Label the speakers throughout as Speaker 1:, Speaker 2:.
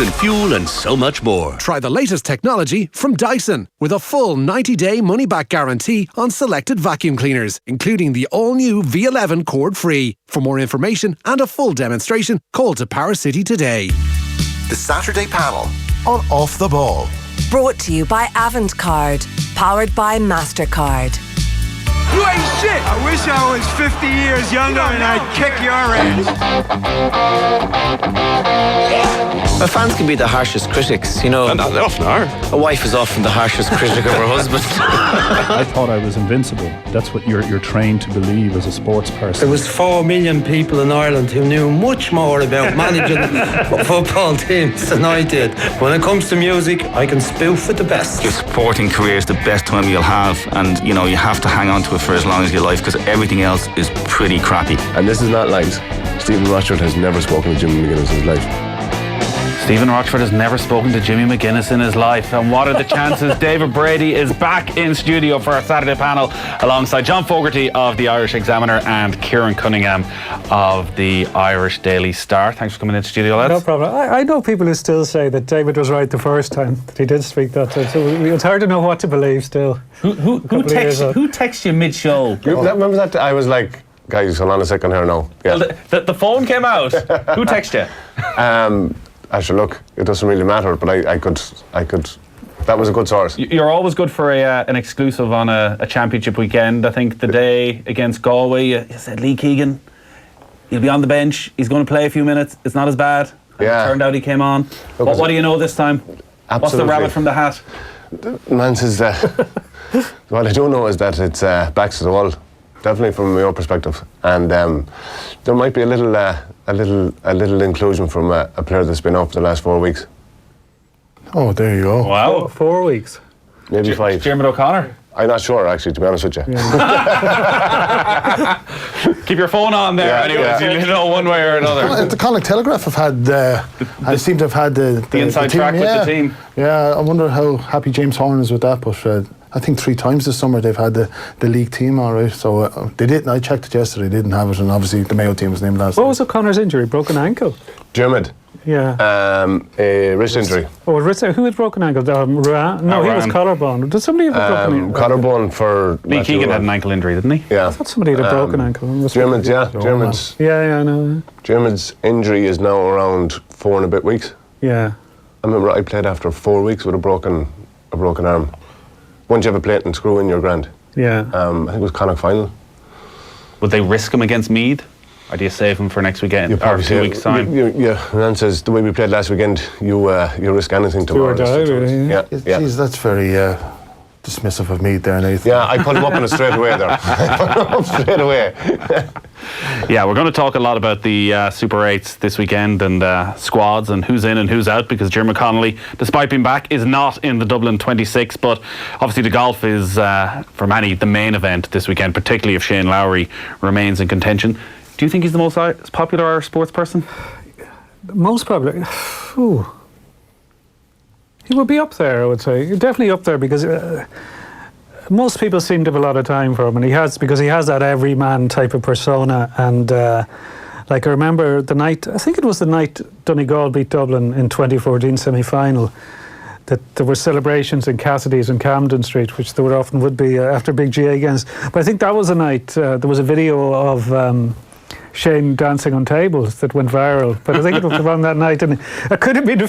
Speaker 1: even fuel and so much more.
Speaker 2: Try the latest technology from Dyson with a full 90-day money-back guarantee on selected vacuum cleaners, including the all-new V11 cord-free. For more information and a full demonstration, call to Power City today.
Speaker 3: The Saturday Panel on Off the Ball.
Speaker 4: Brought to you by Avantcard, powered by MasterCard.
Speaker 5: You ain't shit! I wish I was 50 years younger and I'd kick your ass.
Speaker 6: Well, fans can be the harshest critics, you know.
Speaker 7: And they often are.
Speaker 6: A wife is often the harshest critic of her husband.
Speaker 8: I thought I was invincible. That's what you're trained to believe as a sports person.
Speaker 9: There was 4 million people in Ireland who knew much more about managing football teams than I did. When it comes to music, I can spoof with the best.
Speaker 10: Your sporting career is the best time you'll have, and you know you have to hang on to it for as long as your life, because everything else is pretty crappy.
Speaker 11: And this is not lies. Stephen Rochford has never spoken to Jimmy McGuinness in his life.
Speaker 12: Stephen Rochford has never spoken to Jimmy McGuinness in his life. And what are the chances? David Brady is back in studio for our Saturday panel alongside John Fogarty of the Irish Examiner and Kieran Cunningham of the Irish Daily Star. Thanks for coming into studio, lads.
Speaker 13: No problem. I know people who still say that David was right the first time, that he did speak that time. So it's hard to know what to believe still.
Speaker 12: Who texts you mid-show?
Speaker 11: Remember that? I was like, guys, hold on a second here now. Yeah.
Speaker 12: Well, the phone came out. Who texted you?
Speaker 11: Actually, look, it doesn't really matter, but I could. That was a good source.
Speaker 12: You're always good for an exclusive on a championship weekend. I think the day against Galway, you said Lee Keegan, he'll be on the bench. He's going to play a few minutes. It's not as bad.
Speaker 11: Yeah.
Speaker 12: It turned out he came on. What do you know this time?
Speaker 11: Absolutely.
Speaker 12: What's the rabbit from the hat?
Speaker 11: Man says what I don't know is that it's backs to the wall. Definitely from your perspective, and there might be a little inclusion from a player that's been up the last 4 weeks.
Speaker 13: Oh, there you go.
Speaker 12: Wow,
Speaker 13: 4 weeks.
Speaker 11: Maybe 5.
Speaker 12: Dermot O'Connor.
Speaker 11: I'm not sure, actually, to be honest with you.
Speaker 13: Yeah.
Speaker 12: Keep your phone on there, anyways. You know one way or another.
Speaker 14: The Connacht Telegraph have had, seem to have had the
Speaker 12: inside
Speaker 14: team,
Speaker 12: track with the team.
Speaker 14: Yeah, I wonder how happy James Horn is with that, but I think 3 times this summer they've had the league team, all right. So they didn't. I checked it yesterday. They didn't have it, and obviously the Mayo team was named last.
Speaker 13: What was O'Connor's injury? Broken ankle.
Speaker 11: Diarmuid.
Speaker 13: Yeah.
Speaker 11: A wrist injury.
Speaker 13: Oh, who had broken ankle? No, he was collarbone. Did somebody have a broken ankle?
Speaker 11: Collarbone for
Speaker 12: Lee Keegan had an ankle injury, didn't he?
Speaker 11: Yeah.
Speaker 13: I thought somebody had a broken ankle.
Speaker 11: Diarmuid's, yeah. Diarmuid's.
Speaker 13: Yeah, I know.
Speaker 11: Diarmuid's injury is now around 4 and a bit weeks.
Speaker 13: Yeah.
Speaker 11: I remember I played after 4 weeks with a broken arm. Once you have a plate and screw in, you're grand.
Speaker 13: Yeah.
Speaker 11: I think it was Connacht final.
Speaker 12: Would they risk him against Meath? Or do you save him for next weekend? Or 2 weeks' time?
Speaker 11: Yeah, Nan says the way we played last weekend, you risk anything tomorrow.
Speaker 14: Yeah. Jeez, that's very dismissive of me there, Nathan.
Speaker 11: Yeah, I put him up on it straight away there. Straight away.
Speaker 12: Yeah, we're going to talk a lot about the Super 8s this weekend and squads and who's in and who's out, because Diarmuid Connolly, despite being back, is not in the Dublin 26. But obviously the golf is, for many, the main event this weekend, particularly if Shane Lowry remains in contention. Do you think he's the most popular Irish sports person?
Speaker 13: Most popular? Ooh. He would be up there, I would say. Definitely up there, because most people seem to have a lot of time for him, and he has that everyman type of persona. And like I remember the night, I think it was the night Donegal beat Dublin in 2014 semi-final, that there were celebrations in Cassidy's and Camden Street, which there often would be after big GA games. But I think that was a night, there was a video of Shane dancing on tables that went viral, but I think it was around that night, and it could have been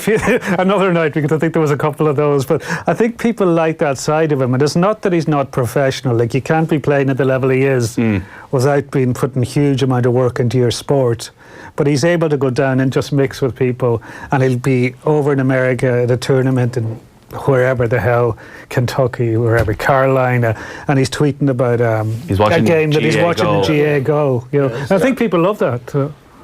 Speaker 13: another night, because I think there was a couple of those. But I think people like that side of him, and it's not that he's not professional. Like, you can't be playing at the level he is without being putting huge amount of work into your sport. But he's able to go down and just mix with people, and he'll be over in America at a tournament and wherever the hell, Kentucky, wherever, Carolina, and he's tweeting about a game that he's watching in GA go. You know, and I think people love that.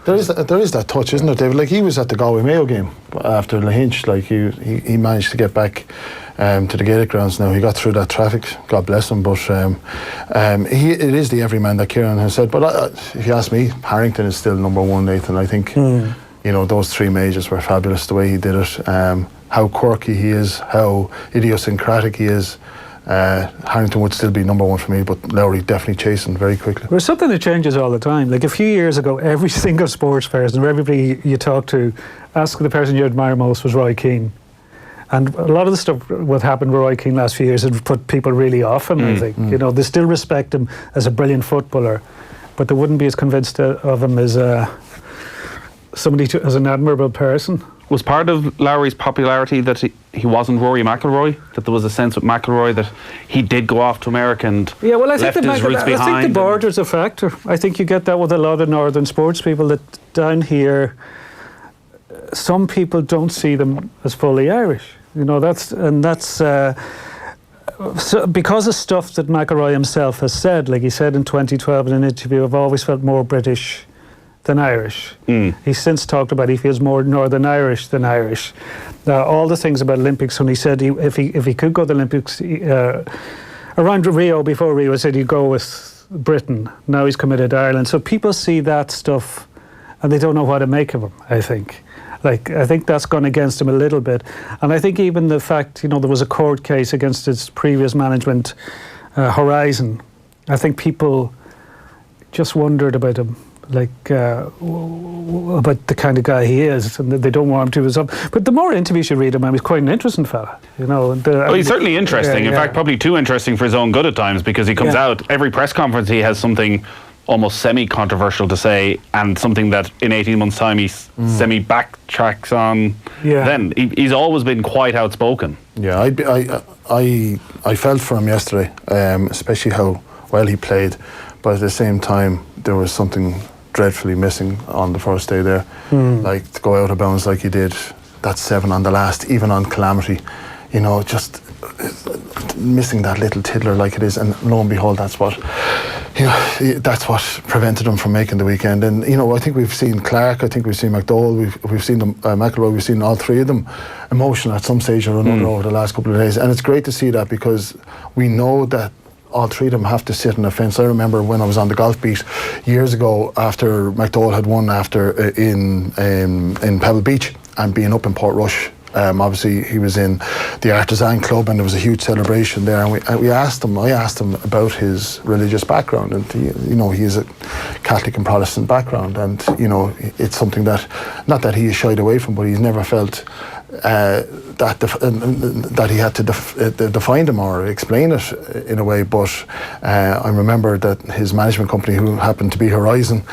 Speaker 14: There is that touch, isn't there, David? Like, he was at the Galway Mayo game after Lahinch. Like, he managed to get back to the Gaelic grounds now. He got through that traffic, God bless him. But it is the everyman that Kieran has said. But if you ask me, Harrington is still number one, Nathan. I think those 3 majors were fabulous, the way he did it. How quirky he is, how idiosyncratic he is. Harrington would still be number one for me, but Lowry definitely chasing very quickly.
Speaker 13: There's something that changes all the time. Like a few years ago, every single sports person or everybody you talk to, ask the person you admire most was Roy Keane. And a lot of the stuff what happened with Roy Keane last few years had put people really off him, I think. You know, they still respect him as a brilliant footballer, but they wouldn't be as convinced of him as somebody as an admirable person.
Speaker 12: Was part of Lowry's popularity that he wasn't Rory McIlroy? That there was a sense with McIlroy that he did go off to America and
Speaker 13: I
Speaker 12: left
Speaker 13: think
Speaker 12: his roots behind?
Speaker 13: I think the border's a factor. I think you get that with a lot of northern sports people, that down here, some people don't see them as fully Irish. You know, that's so because of stuff that McIlroy himself has said, like he said in 2012 in an interview, I've always felt more British than Irish. He's since talked about he feels more Northern Irish than Irish. All the things about Olympics, when he said if he could go to the Olympics around Rio, before Rio, he said he'd go with Britain. Now he's committed to Ireland. So people see that stuff and they don't know what to make of him, I think. Like, I think that's gone against him a little bit. And I think even the fact, you know, there was a court case against his previous management, Horizon. I think people just wondered about him, like, about the kind of guy he is, and they don't want him to his up. But the more interviews you read him, he's quite an interesting fella, you know.
Speaker 12: Well, he's certainly interesting. In fact, probably too interesting for his own good at times, because he comes out, every press conference he has something almost semi-controversial to say, and something that in 18 months' time he semi-backtracks on. Then he's always been quite outspoken.
Speaker 14: Yeah, I felt for him yesterday, especially how well he played, but at the same time there was something dreadfully missing on the first day there. Like, to go out of bounds like he did, that 7 on the last, even on Calamity, you know, just missing that little tiddler like it is, and lo and behold, that's what prevented him from making the weekend. And you know, I think we've seen Clark, I think we've seen McDowell, we've seen McIlroy, we've seen all three of them emotional at some stage or another over the last couple of days, and it's great to see that, because we know that all three of them have to sit on the fence. I remember when I was on the golf beat years ago, after McDowell had won in Pebble Beach, and being up in Portrush. Obviously, he was in the Artisan Club, and there was a huge celebration there. And I asked him about his religious background, and he is a Catholic and Protestant background, and you know, it's something that, not that he is shied away from, but he's never felt that he had to define them or explain it in a way. But I remember that his management company, who happened to be Horizon,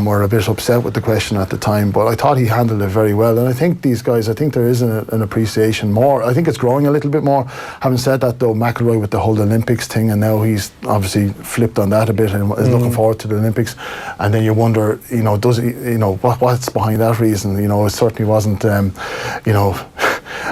Speaker 14: were a bit upset with the question at the time, but I thought he handled it very well. And I think these guys, I think there is an appreciation more. I think it's growing a little bit more. Having said that though, McIlroy with the whole Olympics thing, and now he's obviously flipped on that a bit and is looking forward to the Olympics, and then you wonder, you know, does he, you know, what's behind that reason? You know, it certainly wasn't, you know,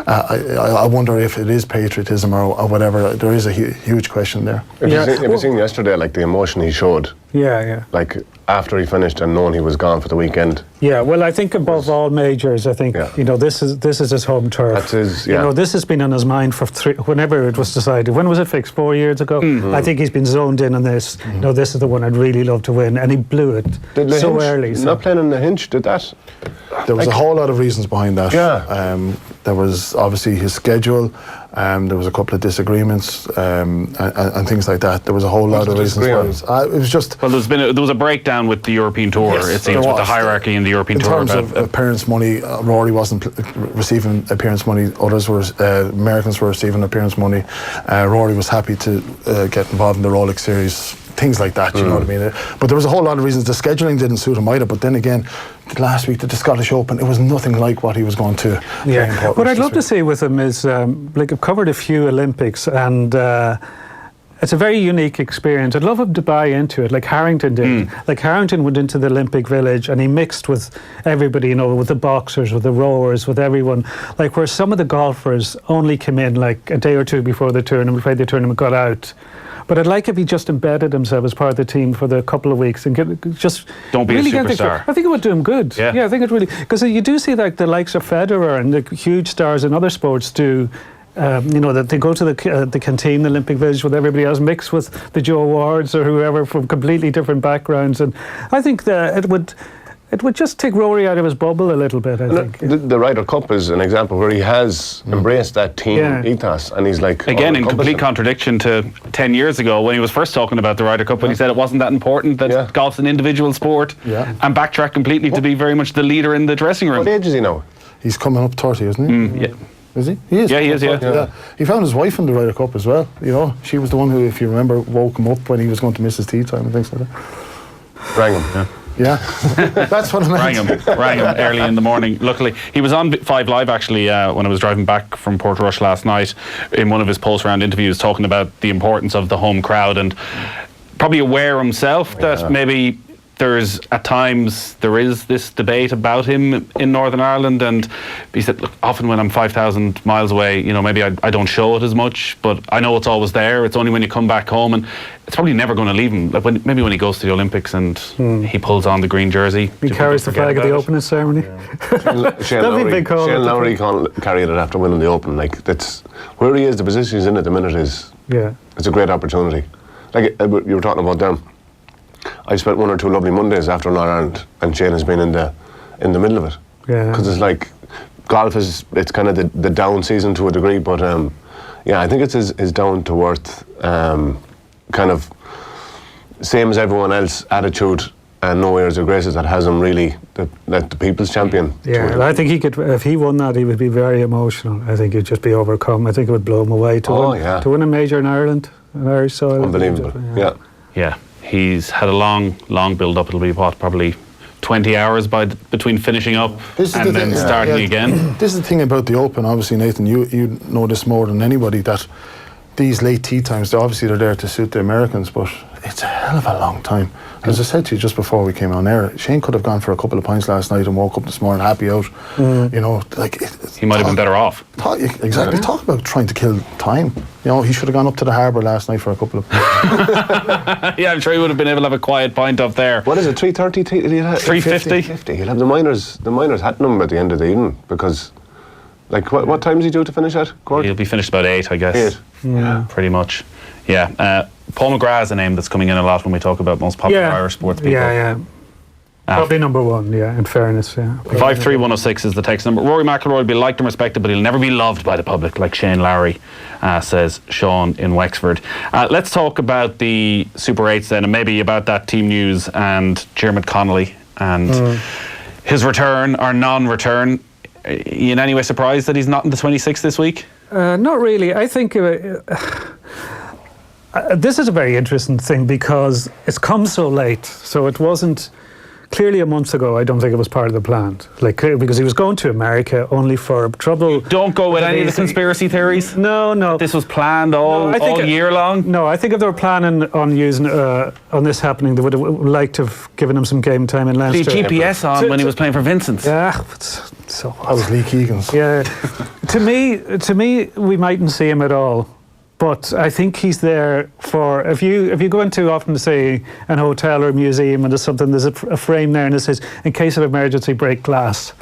Speaker 14: I wonder if it is patriotism or whatever. There is a huge question there.
Speaker 11: Have you seen yesterday, like, the emotion he showed?
Speaker 13: Yeah.
Speaker 11: Like, after he finished and knowing he was gone for the weekend.
Speaker 13: Yeah, well, I think above all majors, I think, you know, this is his home turf.
Speaker 11: That's his,
Speaker 13: You know, this has been on his mind for whenever it was decided. When was it fixed? 4 years ago? I think he's been zoned in on this. You know, this is the one I'd really love to win, and he blew it so early.
Speaker 11: Not playing in the Hinch, did that?
Speaker 14: There was a whole lot of reasons behind that.
Speaker 11: Yeah.
Speaker 14: There was obviously his schedule. There was a couple of disagreements and things like that. There was a whole lot of reasons. It was just.
Speaker 12: Well, there was a breakdown with the European Tour. It seems, with the hierarchy in the European Tour.
Speaker 14: In terms of appearance money, Rory wasn't receiving appearance money. Others were, Americans were receiving appearance money. Rory was happy to get involved in the Rolex Series. Things like that, you know what I mean? But there was a whole lot of reasons. The scheduling didn't suit him either. But then again, last week at the Scottish Open, it was nothing like what he was going to.
Speaker 13: Yeah. What I'd love to see with him is, like, I've covered a few Olympics, and it's a very unique experience. I'd love him to buy into it, like Harrington did. Like, Harrington went into the Olympic Village and he mixed with everybody, you know, with the boxers, with the rowers, with everyone. Like, where some of the golfers only came in like a day or two before the tournament, played the tournament, got out. But I'd like if he just embedded himself as part of the team for the couple of weeks and
Speaker 12: don't be
Speaker 13: really
Speaker 12: a superstar.
Speaker 13: I think it would do him good. Yeah, I think it really, because you do see like the likes of Federer and the huge stars in other sports do. You know, that they go to the canteen, the Olympic Village, with everybody else, mixed with the Joe Wards or whoever from completely different backgrounds, and I think that it would just take Rory out of his bubble a little bit, I think.
Speaker 11: The Ryder Cup is an example where he has embraced that team ethos, and he's like...
Speaker 12: Again, in complete contradiction to 10 years ago when he was first talking about the Ryder Cup, when he said it wasn't that important, that golf's an individual sport, and backtracked completely to be very much the leader in the dressing room.
Speaker 11: What age is he now?
Speaker 14: He's coming up 30, isn't he?
Speaker 12: Yeah.
Speaker 14: Is he? He is.
Speaker 12: Yeah, he is, yeah.
Speaker 14: He found his wife in the Ryder Cup as well, you know. She was the one who, if you remember, woke him up when he was going to miss his tea time and things like that.
Speaker 11: Rang him,
Speaker 14: yeah. That's what I meant.
Speaker 12: Rang him early in the morning. Luckily, he was on 5 Live actually when I was driving back from Portrush last night in one of his post-round interviews, talking about the importance of the home crowd, and probably aware himself that maybe there's at times there is this debate about him in Northern Ireland, and he said, look, often when I'm 5,000 miles away, you know, maybe I don't show it as much, but I know it's always there. It's only when you come back home, and it's probably never going to leave him. Like maybe when he goes to the Olympics and he pulls on the green jersey,
Speaker 13: he carries the flag at the opening ceremony.
Speaker 11: Shane Lowry carried it after winning the Open. Like, that's where he is. The position he's in at the minute is it's a great opportunity. Like you were talking about them. I spent 1 or 2 lovely Mondays after an Ireland, and Shane has been in the middle of it. Yeah. Because it's like golf it's kind of the down season to a degree, but I think it's his down to earth kind of same as everyone else attitude and no airs or graces that has him really the people's champion.
Speaker 13: Yeah, I think he could. If he won that, he would be very emotional. I think he'd just be overcome. I think it would blow him away to win a major in Ireland, an Irish soil.
Speaker 11: Unbelievable.
Speaker 12: Yeah. He's had a long build-up. It'll be probably 20 hours between finishing up and then starting again.
Speaker 14: This is the thing about the Open. Obviously, Nathan, you know this more than anybody, that these late tee times, they're there to suit the Americans, but it's a hell of a long time. As I said to you just before we came on air, Shane could have gone for a couple of pints last night and woke up this morning happy out. You know, like
Speaker 12: he might have been better off.
Speaker 14: Exactly. Talk about trying to kill time. You know, he should have gone up to the harbour last night for a couple of.
Speaker 12: Yeah, I'm sure he would have been able to have a quiet pint up there.
Speaker 11: What is it? 3:30?
Speaker 12: 3:50.
Speaker 11: He'll have the miners hitting him at the end of the evening, because. Like, what time is he due to finish at, Cork?
Speaker 12: He'll be finished about 8, I guess.
Speaker 11: 8?
Speaker 12: Yeah. Pretty much. Yeah. Paul McGrath is a name that's coming in a lot when we talk about most popular Irish sports people.
Speaker 13: Yeah. Probably number 1, in fairness,
Speaker 12: 53106 is the text number. Rory McIlroy will be liked and respected, but he'll never be loved by the public, like Shane Lowry, says Sean in Wexford. Let's talk about the Super 8s then, and maybe about that team news and Diarmuid Connolly and his return or non-return. Are you in any way surprised that he's not in the 26 this week?
Speaker 13: Not really. I think this is a very interesting thing because it's come so late. So it wasn't clearly a month ago. I don't think it was part of the plan. Like, because he was going to America only for trouble.
Speaker 12: Don't go with any of the conspiracy theories.
Speaker 13: No.
Speaker 12: This was planned all year long.
Speaker 13: No, I think if they were planning on using on this happening, they would have liked to have given him some game time in Leinster.
Speaker 12: The GPS on when he was playing for Vincent's.
Speaker 13: Yeah,
Speaker 14: that was Lee Keegan's.
Speaker 13: Yeah, to me, we mightn't see him at all. But I think he's there for if you go into often say an hotel or a museum and there's a frame there and it says in case of emergency break glass.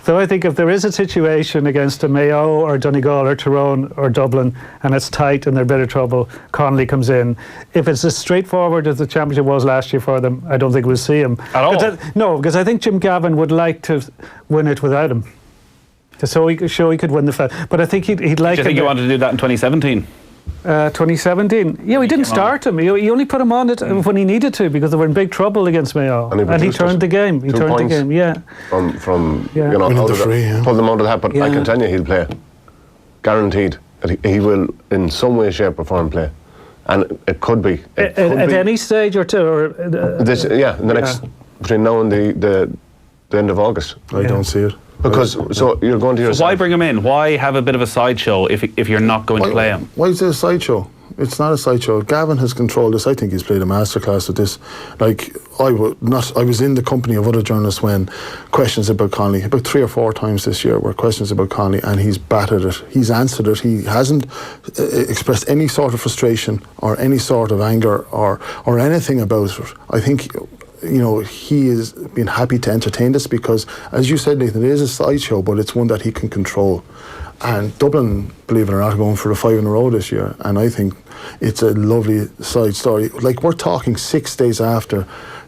Speaker 13: So I think if there is a situation against a Mayo or Donegal or Tyrone or Dublin and it's tight and they're in a bit of trouble, Connolly comes in. If it's as straightforward as the championship was last year for them, I don't think we'll see him
Speaker 12: at all.
Speaker 13: No, because I think Jim Gavin would like to win it without him, so he could win the fight. But I think he'd like.
Speaker 12: Do you think he wanted to do that in 2017?
Speaker 13: 2017. Yeah, we didn't start him. He only put him on it when he needed to because they were in big trouble against Mayo. And he turned the game. He turned the game,
Speaker 11: From pull them out of the hat, but I can tell you he'll play. Guaranteed. He will, in some way, shape or form, play. And it could be.
Speaker 13: At any stage or two? Or,
Speaker 11: in the next, between now and the end of August.
Speaker 14: I don't see it.
Speaker 11: Because you're going to yourself.
Speaker 12: Why bring him in? Why have a bit of a sideshow if you're not going to play him?
Speaker 14: Why is it a sideshow? It's not a sideshow. Gavin has controlled this. I think he's played a masterclass with this. Like I was in the company of other journalists when questions about Connolly, about 3 or 4 times this year, were questions about Connolly, and he's battered it. He's answered it. He hasn't expressed any sort of frustration or any sort of anger or anything about it. I think. He has been happy to entertain this because, as you said, Nathan, it is a sideshow, but it's one that he can control. And Dublin, believe it or not, are going for the 5 in a row this year, and I think it's a lovely side story. Like, we're talking 6 days after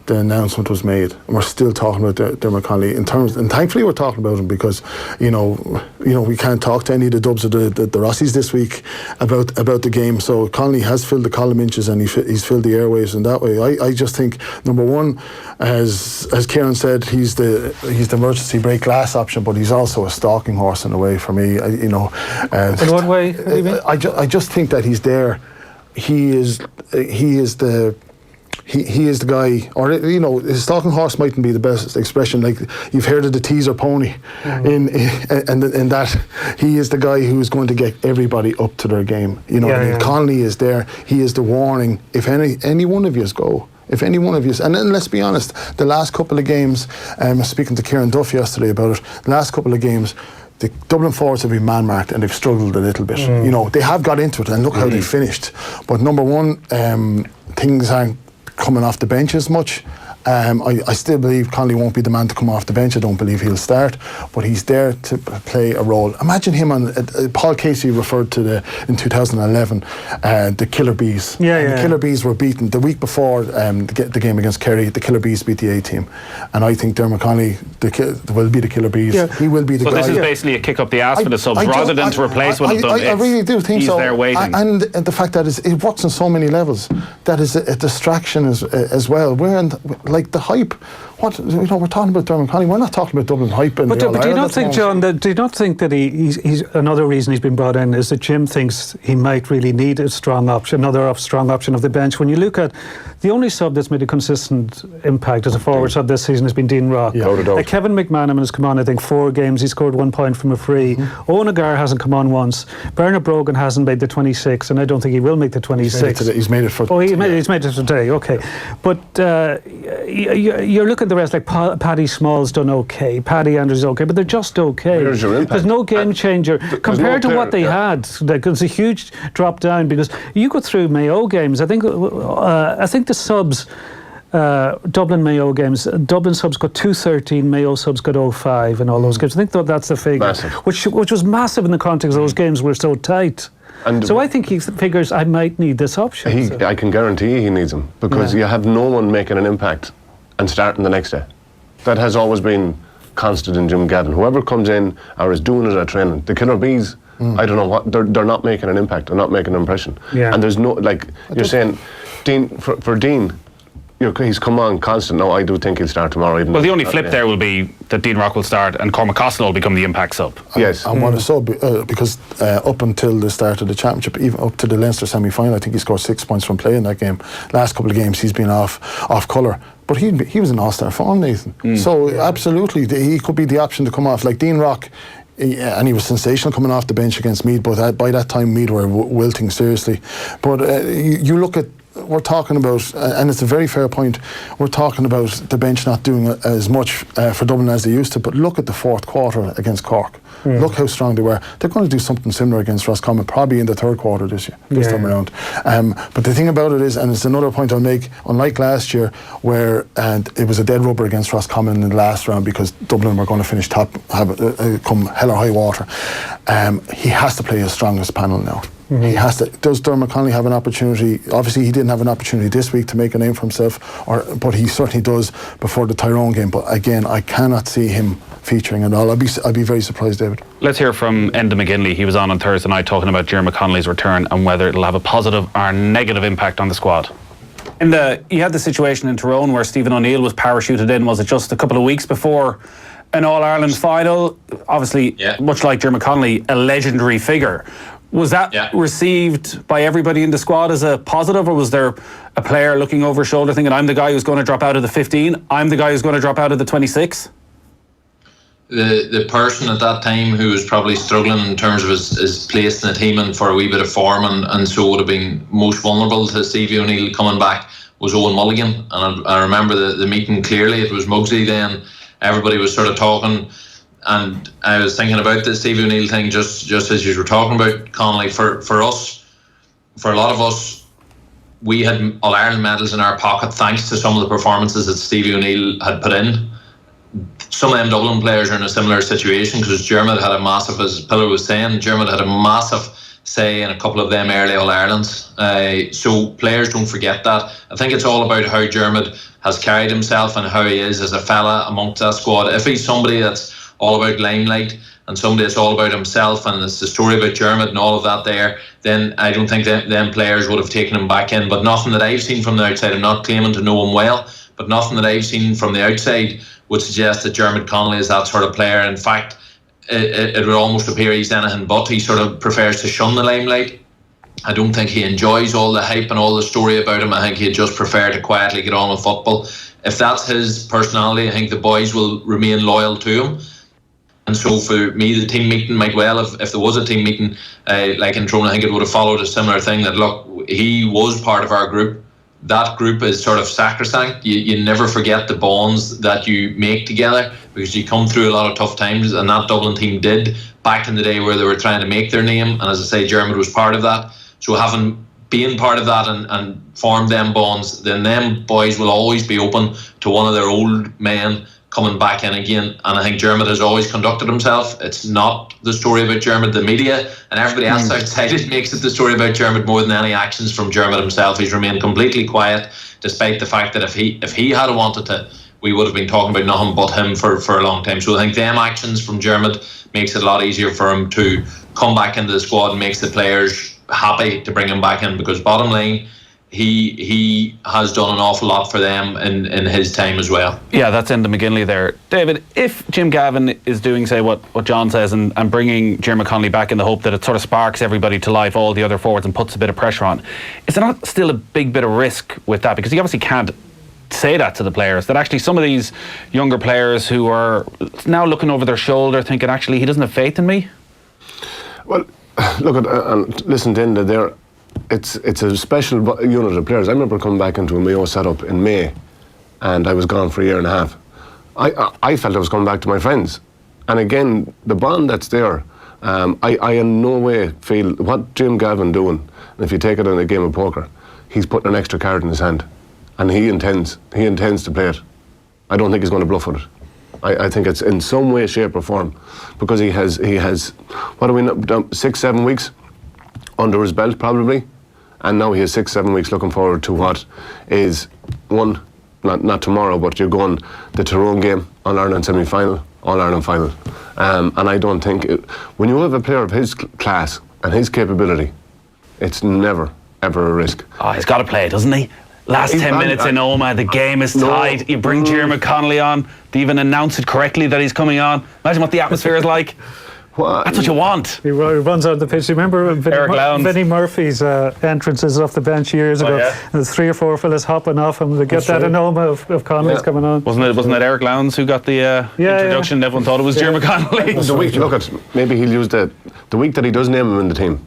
Speaker 14: the announcement was made, and we're still talking about Diarmuid Connolly and thankfully we're talking about him because we can't talk to any of the Dubs or the Rossies this week about the game. So Connolly has filled the column inches and he's filled the airwaves in that way. I just think, number one, as Kieran said, he's the emergency break glass option, but he's also a stalking horse in a way for me. In
Speaker 13: what way?
Speaker 14: I just think that he's there. He is the guy, or his stalking horse mightn't be the best expression. Like, you've heard of the teaser pony, in that he is the guy who's going to get everybody up to their game. Connolly is there. He is the warning. If any one of yous go. If any one of you, and then let's be honest, the last couple of games, I was speaking to Kieran Duff yesterday about it, the last couple of games, the Dublin forwards have been man-marked and they've struggled a little bit. They have got into it and look how they finished. But number one, things aren't coming off the bench as much. I still believe Connolly won't be the man to come off the bench. I don't believe he'll start, but he's there to play a role. Imagine him on Paul Casey referred to in 2011 the Killer Bees. The Killer Bees were beaten the week before the game against Kerry. The Killer Bees beat the A team, and I think Diarmuid Connolly will be the Killer Bees. He will be the guy.
Speaker 12: So this is basically a kick up the ass for the subs rather than to replace what they've done.
Speaker 14: I really do think so.
Speaker 12: He's there waiting,
Speaker 14: and the fact that it works on so many levels. That is a distraction as well. We're in the hype. We're talking about Diarmuid Connolly. We're not talking about Dublin hype.
Speaker 13: But do you not think, John, do you not think that he's another reason he's been brought in is that Jim thinks he might really need a strong option, another strong option of the bench. When you look at the only sub that's made a consistent impact as a forward sub this season has been Dean Rock. Kevin McManaman has come on, I think, 4 games. He scored 1 point from a free. Owen Agar hasn't come on once. Bernard Brogan hasn't made the 26, and I don't think he will make the 26.
Speaker 14: He's made it for.
Speaker 13: He's made it today. Okay, but you're looking at the rest. Like Paddy Small's done okay. Paddy Andrews okay, but they're just okay. There's no game changer compared to what they had. There's a huge drop down because you go through Mayo games. I think the subs, Dublin Mayo games, Dublin subs got 213, Mayo subs got 05 in all those games. I think that's the figure,
Speaker 11: massive.
Speaker 13: which was massive in the context of those games were so tight. And so I think he figures I might need this option.
Speaker 11: I can guarantee he needs him because you have no one making an impact and starting the next day. That has always been constant in Jim Gavin. Whoever comes in or is doing it at training, the Killer Bees, I don't know what, they're not making an impact, they're not making an impression. And there's no, like you're saying, Dean, for Dean, he's come on constant. No, I do think he'll start tomorrow.
Speaker 12: Well, the only flip there will be that Dean Rock will start and Cormac Costello will become the impact sub.
Speaker 11: Yes.
Speaker 14: I want a sub because up until the start of the championship, even up to the Leinster semi-final, I think he scored 6 points from play in that game. Last couple of games he's been off colour. But he was an all-star form, Nathan. So absolutely, he could be the option to come off. Like Dean Rock, and he was sensational coming off the bench against Meath, but by that time Meath were wilting seriously. But you look at, we're talking about, and it's a very fair point, we're talking about the bench not doing as much for Dublin as they used to, but look at the fourth quarter against Cork. Look how strong they were. They're going to do something similar against Roscommon, probably in the third quarter this time around. But the thing about it is, and it's another point I'll make, unlike last year, where it was a dead rubber against Roscommon in the last round because Dublin were going to finish top, come hell or high water. He has to play his strongest panel now. He has to. Does Diarmuid Connolly have an opportunity? Obviously, he didn't have an opportunity this week to make a name for himself, but he certainly does before the Tyrone game. But again, I cannot see him featuring at all. I'd be very surprised, David.
Speaker 12: Let's hear from Enda McGinley. He was on Thursday night talking about Diarmuid Connolly's return and whether it'll have a positive or negative impact on the squad. You had the situation in Tyrone where Stephen O'Neill was parachuted in. Was it just a couple of weeks before an All-Ireland final? Obviously, much like Diarmuid Connolly, a legendary figure. Was that received by everybody in the squad as a positive, or was there a player looking over his shoulder thinking, I'm the guy who's going to drop out of the 15, I'm the guy who's going to drop out of the 26?
Speaker 7: The person at that time who was probably struggling in terms of his place in the team and for a wee bit of form and so would have been most vulnerable to Stevie O'Neill coming back was Owen Mulligan. And I remember the meeting clearly. It was Muggsy then. Everybody was sort of talking. And I was thinking about the Stevie O'Neill thing just as you were talking about, Connolly. For us, for a lot of us, we had All-Ireland medals in our pocket thanks to some of the performances that Stevie O'Neill had put in. Some of them Dublin players are in a similar situation because Diarmuid had a massive, as Pillar was saying, Diarmuid had a massive say in a couple of them early All-Irelands. So players don't forget that. I think it's all about how Diarmuid has carried himself and how he is as a fella amongst that squad. If he's somebody that's all about limelight and somebody that's all about himself and it's the story about Diarmuid and all of that there, then I don't think that them players would have taken him back in. But nothing that I've seen from the outside, I'm not claiming to know him well, but nothing that I've seen from the outside would suggest that Diarmuid Connolly is that sort of player. In fact, it would almost appear he's anything but. He sort of prefers to shun the limelight. I don't think he enjoys all the hype and all the story about him. I think he'd just prefer to quietly get on with football. If that's his personality, I think the boys will remain loyal to him. And so for me, the team meeting might well, if there was a team meeting like in Tyrone, I think it would have followed a similar thing, that look, he was part of our group. That group is sort of sacrosanct. You never forget the bonds that you make together, because you come through a lot of tough times, and that Dublin team did back in the day where they were trying to make their name. And as I say, Diarmuid was part of that. So having been part of that and formed them bonds, then them boys will always be open to one of their old men coming back in again. And I think Diarmuid has always conducted himself. It's not the story about Diarmuid. The media and everybody else outside it makes it the story about Diarmuid more than any actions from Diarmuid himself. He's remained completely quiet, despite the fact that if he had wanted to, we would have been talking about nothing but him for a long time. So I think them actions from Diarmuid makes it a lot easier for him to come back into the squad and makes the players happy to bring him back in, because bottom line, he has done an awful lot for them in his time as well.
Speaker 12: Yeah, that's Enda McGinley there. David, if Jim Gavin is doing, say, what John says and bringing Diarmuid Connolly back in the hope that it sort of sparks everybody to life, all the other forwards, and puts a bit of pressure on, is there not still a big bit of risk with that? Because he obviously can't say that to the players, that actually some of these younger players who are now looking over their shoulder thinking, actually, he doesn't have faith in me?
Speaker 11: Well, look at and listen to Enda there. It's a special unit of players. I remember coming back into a Mayo setup in May, and I was gone for a year and a half. I felt I was coming back to my friends, and again the bond that's there. I in no way feel what Jim Gavin doing. And if you take it in a game of poker, he's putting an extra card in his hand, and he intends to play it. I don't think he's going to bluff with it. I think it's in some way, shape or form, because he has what are we 6-7 weeks under his belt probably, and now he has 6-7 weeks looking forward to what is not tomorrow, but you're going the Tyrone game, All-Ireland semi-final, All-Ireland final, and I don't think when you have a player of his class and his capability, it's never ever a risk.
Speaker 12: Oh, he's got to play, doesn't he? Last 10 minutes in Oma, the game is tied. You bring Diarmuid Connolly on, they even announce it correctly that he's coming on. Imagine what the atmosphere is like. That's what you want.
Speaker 13: He runs on the pitch. Remember Vinnie Murphy's entrances off the bench years ago?
Speaker 12: Yeah.
Speaker 13: There's 3 or 4 fellas hopping off him. They get that anoma of Connolly's coming on.
Speaker 12: Wasn't it Eric Lowndes who got the introduction? Everyone thought it was Diarmuid Connolly.
Speaker 11: The week, look at, maybe he'll use the week that he does name him in the team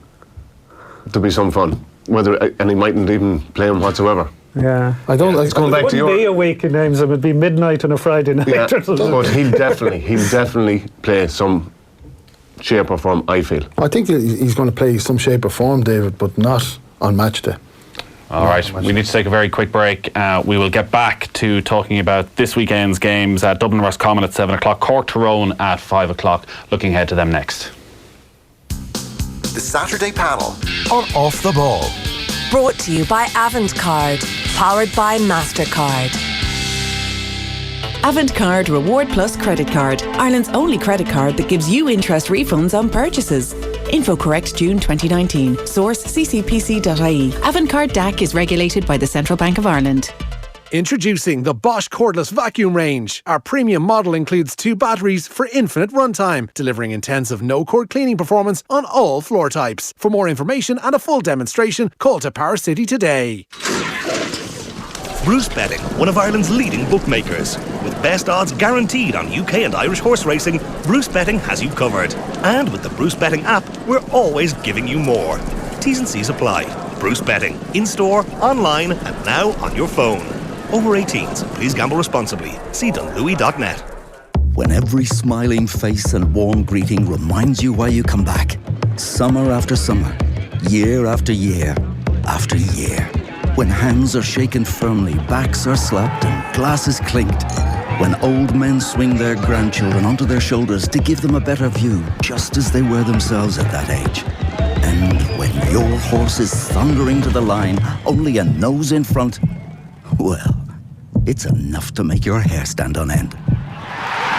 Speaker 11: to be some fun. And he mightn't even play him whatsoever.
Speaker 13: Yeah,
Speaker 11: I don't. It's going back to your.
Speaker 13: It wouldn't be a week he names him. It'd be midnight on a Friday night.
Speaker 11: Yeah, but he'll definitely play some shape or form, I feel.
Speaker 14: I think he's going to play some shape or form, David, but not on match day.
Speaker 12: All right, we need to take a very quick break. We will get back to talking about this weekend's games at Dublin Roscommon at 7 o'clock, Cork Tyrone at 5 o'clock. Looking ahead to them next.
Speaker 3: The Saturday Panel on Off the Ball.
Speaker 4: Brought to you by Avantcard, powered by MasterCard.
Speaker 15: Avantcard Reward Plus Credit Card, Ireland's only credit card that gives you interest refunds on purchases. Info correct June 2019. Source ccpc.ie. Avantcard DAC is regulated by the Central Bank of Ireland.
Speaker 2: Introducing the Bosch cordless vacuum range. Our premium model includes 2 batteries for infinite runtime, delivering intensive no-cord cleaning performance on all floor types. For more information and a full demonstration, call to Power City today.
Speaker 1: Bruce Betting, one of Ireland's leading bookmakers. With best odds guaranteed on UK and Irish horse racing, Bruce Betting has you covered. And with the Bruce Betting app, we're always giving you more. T's and C's apply. Bruce Betting, in-store, online and now on your phone. Over 18s, please gamble responsibly. See dunlewy.net.
Speaker 16: When every smiling face and warm greeting reminds you why you come back. Summer after summer, year after year, after year. When hands are shaken firmly, backs are slapped and glasses clinked. When old men swing their grandchildren onto their shoulders to give them a better view, just as they were themselves at that age. And when your horse is thundering to the line, only a nose in front, well, it's enough to make your hair stand on end.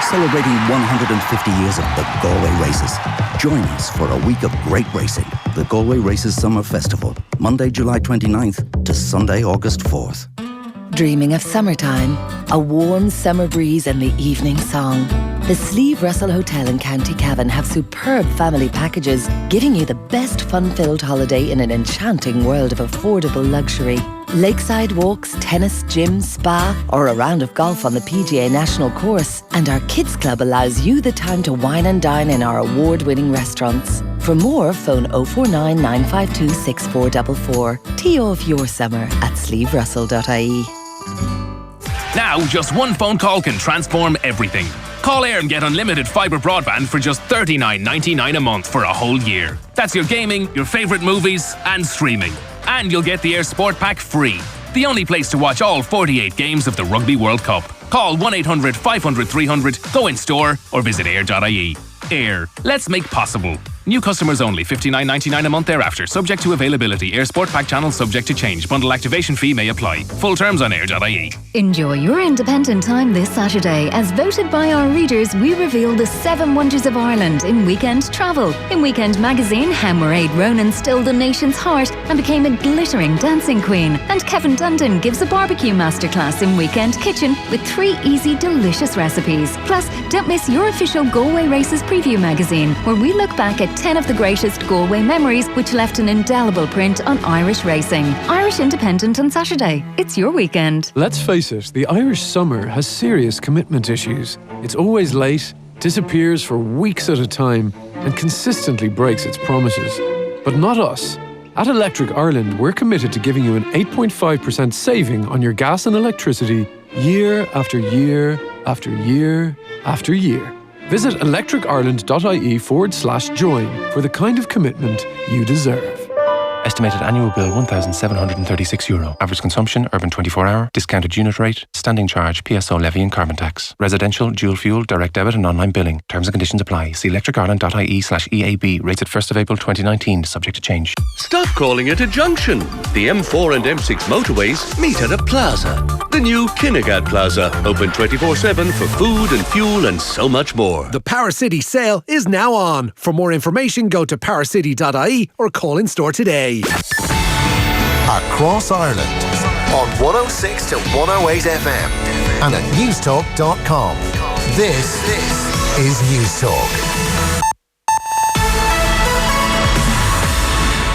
Speaker 16: Celebrating 150 years of the Galway Races. Join us for a week of great racing. The Galway Races Summer Festival, Monday, July 29th to Sunday, August 4th.
Speaker 4: Dreaming of summertime? A warm summer breeze and the evening song. The Sleeve Russell Hotel in County Cavan have superb family packages, giving you the best fun-filled holiday in an enchanting world of affordable luxury. Lakeside walks, tennis, gym, spa, or a round of golf on the PGA National Course. And our Kids Club allows you the time to wine and dine in our award-winning restaurants. For more, phone 049 952 6444. Tee off your summer at sleeverussell.ie.
Speaker 17: Now, just one phone call can transform everything. Call Air and get unlimited fibre broadband for just $39.99 a month for a whole year. That's your gaming, your favourite movies and streaming. And you'll get the Air Sport Pack free. The only place to watch all 48 games of the Rugby World Cup. Call 1-800-500-300, go in store or visit air.ie. Air. Let's make possible. New customers only. $59.99 a month thereafter. Subject to availability. Air Sport Pack channels subject to change. Bundle activation fee may apply. Full terms on air.ie.
Speaker 18: Enjoy your independent time this Saturday. As voted by our readers, we reveal the 7 wonders of Ireland in Weekend Travel. In Weekend magazine, how Mairead Ronan stilled the nation's heart and became a glittering dancing queen. And Kevin Dundon gives a barbecue masterclass in Weekend Kitchen with 3 easy, delicious recipes. Plus, don't miss your official Galway Races preview magazine, where we look back at 10 of the greatest Galway memories which left an indelible print on Irish racing. Irish Independent on Saturday. It's your weekend.
Speaker 19: Let's face it, the Irish summer has serious commitment issues. It's always late, disappears for weeks at a time, and consistently breaks its promises. But not us. At Electric Ireland, we're committed to giving you an 8.5% saving on your gas and electricity year after year after year after year. Visit electricireland.ie/join for the kind of commitment you deserve.
Speaker 20: Estimated annual bill €1,736. Average consumption, urban 24-hour, discounted unit rate, standing charge, PSO levy and carbon tax. Residential, dual fuel, direct debit and online billing. Terms and conditions apply. See electricireland.ie/EAB. Rates at 1st of April 2019, subject to change.
Speaker 21: Stop calling it a junction. The M4 and M6 motorways meet at a plaza. The new Kinnegad Plaza, open 24/7 for food and fuel and so much more.
Speaker 2: The Power City sale is now on. For more information, go to powercity.ie or call in store today.
Speaker 3: Across Ireland on 106 to 108 FM and at newstalk.com. This is Newstalk.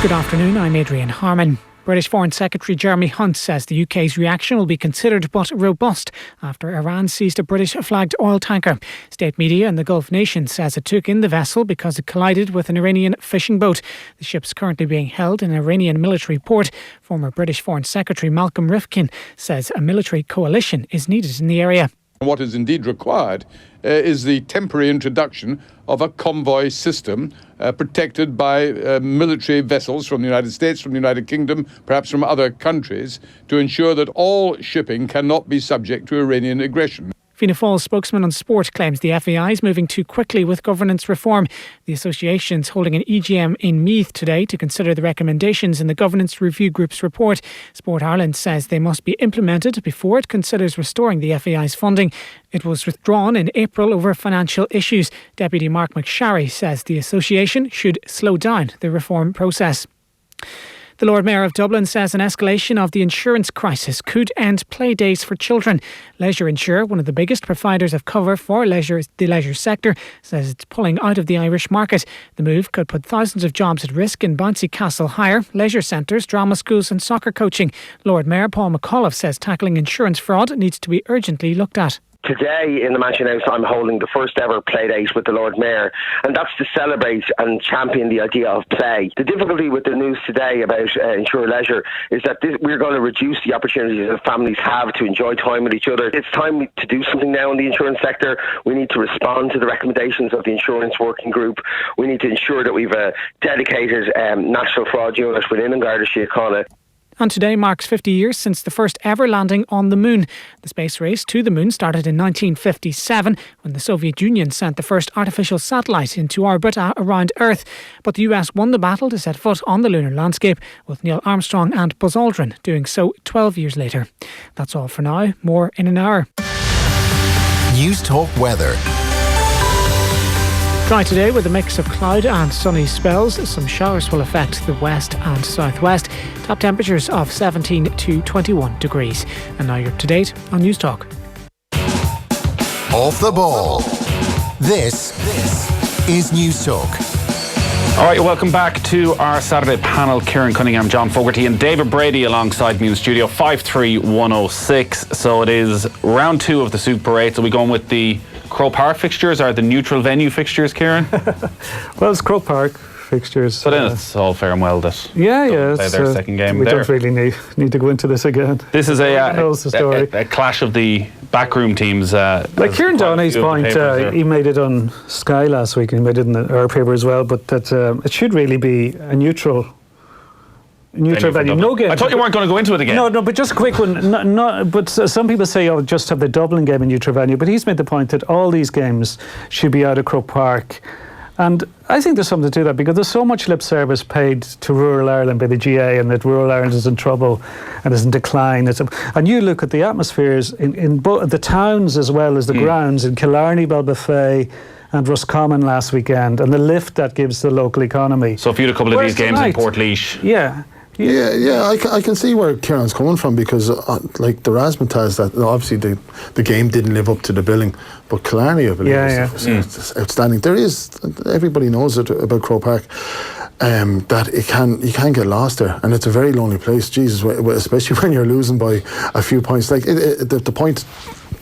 Speaker 22: Good afternoon, I'm Adrian Harman. British Foreign Secretary Jeremy Hunt says the UK's reaction will be considered but robust after Iran seized a British-flagged oil tanker. State media in the Gulf nation says it took in the vessel because it collided with an Iranian fishing boat. The ship's currently being held in an Iranian military port. Former British Foreign Secretary Malcolm Rifkin says a military coalition is needed in the area.
Speaker 23: What is indeed required is the temporary introduction of a convoy system protected by military vessels from the United States, from the United Kingdom, perhaps from other countries, to ensure that all shipping cannot be subject to Iranian aggression.
Speaker 22: Fianna Fáil's spokesman on sport claims the FAI is moving too quickly with governance reform. The association's holding an EGM in Meath today to consider the recommendations in the Governance Review Group's report. Sport Ireland says they must be implemented before it considers restoring the FAI's funding. It was withdrawn in April over financial issues. Deputy Mark McSharry says the association should slow down the reform process. The Lord Mayor of Dublin says an escalation of the insurance crisis could end play days for children. Leisure Insure, one of the biggest providers of cover for the leisure sector, says it's pulling out of the Irish market. The move could put thousands of jobs at risk in Bouncy Castle Hire, leisure centres, drama schools and soccer coaching. Lord Mayor Paul McAuliffe says tackling insurance fraud needs to be urgently looked at.
Speaker 24: Today in the Mansion House I'm holding the first ever play date with the Lord Mayor, and that's to celebrate and champion the idea of play. The difficulty with the news today about Insure Leisure is that we're going to reduce the opportunities that families have to enjoy time with each other. It's time to do something now in the insurance sector. We need to respond to the recommendations of the Insurance Working Group. We need to ensure that we've a dedicated national fraud unit within Garda Síochána.
Speaker 22: And today marks 50 years since the first ever landing on the moon. The space race to the moon started in 1957 when the Soviet Union sent the first artificial satellite into orbit around Earth. But the US won the battle to set foot on the lunar landscape, with Neil Armstrong and Buzz Aldrin doing so 12 years later. That's all for now. More in an hour.
Speaker 3: News Talk weather.
Speaker 22: Dry today with a mix of cloud and sunny spells. Some showers will affect the west and southwest. Top temperatures of 17 to 21 degrees. And now you're up to date on News Talk.
Speaker 3: Off the ball. This is News Talk.
Speaker 12: All right, welcome back to our Saturday panel. Kieran, Cunningham, John Fogarty and David Brady alongside me in the studio. 53106. So it is round 2 of the Super 8. So we going with the Croke Park fixtures or the neutral venue fixtures, Kieran?
Speaker 13: Well, it's Croke Park fixtures.
Speaker 12: So then it's all fair and well that
Speaker 13: play
Speaker 12: their second game
Speaker 13: we
Speaker 12: there.
Speaker 13: don't really need to go into this again.
Speaker 12: This is
Speaker 13: a
Speaker 12: clash of the backroom teams.
Speaker 13: Like Kieran Downey's point, he made it on Sky last week and he made it in our paper as well, but that it should really be a neutral venue. No game.
Speaker 12: I thought you weren't going to go into it again.
Speaker 13: No, but just a quick one. But some people say, just have the Dublin game in neutral venue. But he's made the point that all these games should be out of Croke Park. And I think there's something to that because there's so much lip service paid to rural Ireland by the GA and that rural Ireland is in trouble and is in decline. And you look at the atmospheres in both the towns as well as the grounds in Killarney, Balbafay and Roscommon last weekend and the lift that gives the local economy.
Speaker 12: So if you had a couple of these games in Portlaoise.
Speaker 14: Yeah, I can see where Kieran's coming from because, like the razzmatazz, that obviously the game didn't live up to the billing, but Killarney, I believe, was outstanding. There is, everybody knows it about Croke Park, that you can get lost there, and it's a very lonely place. Jesus, especially when you're losing by a few points. Like the point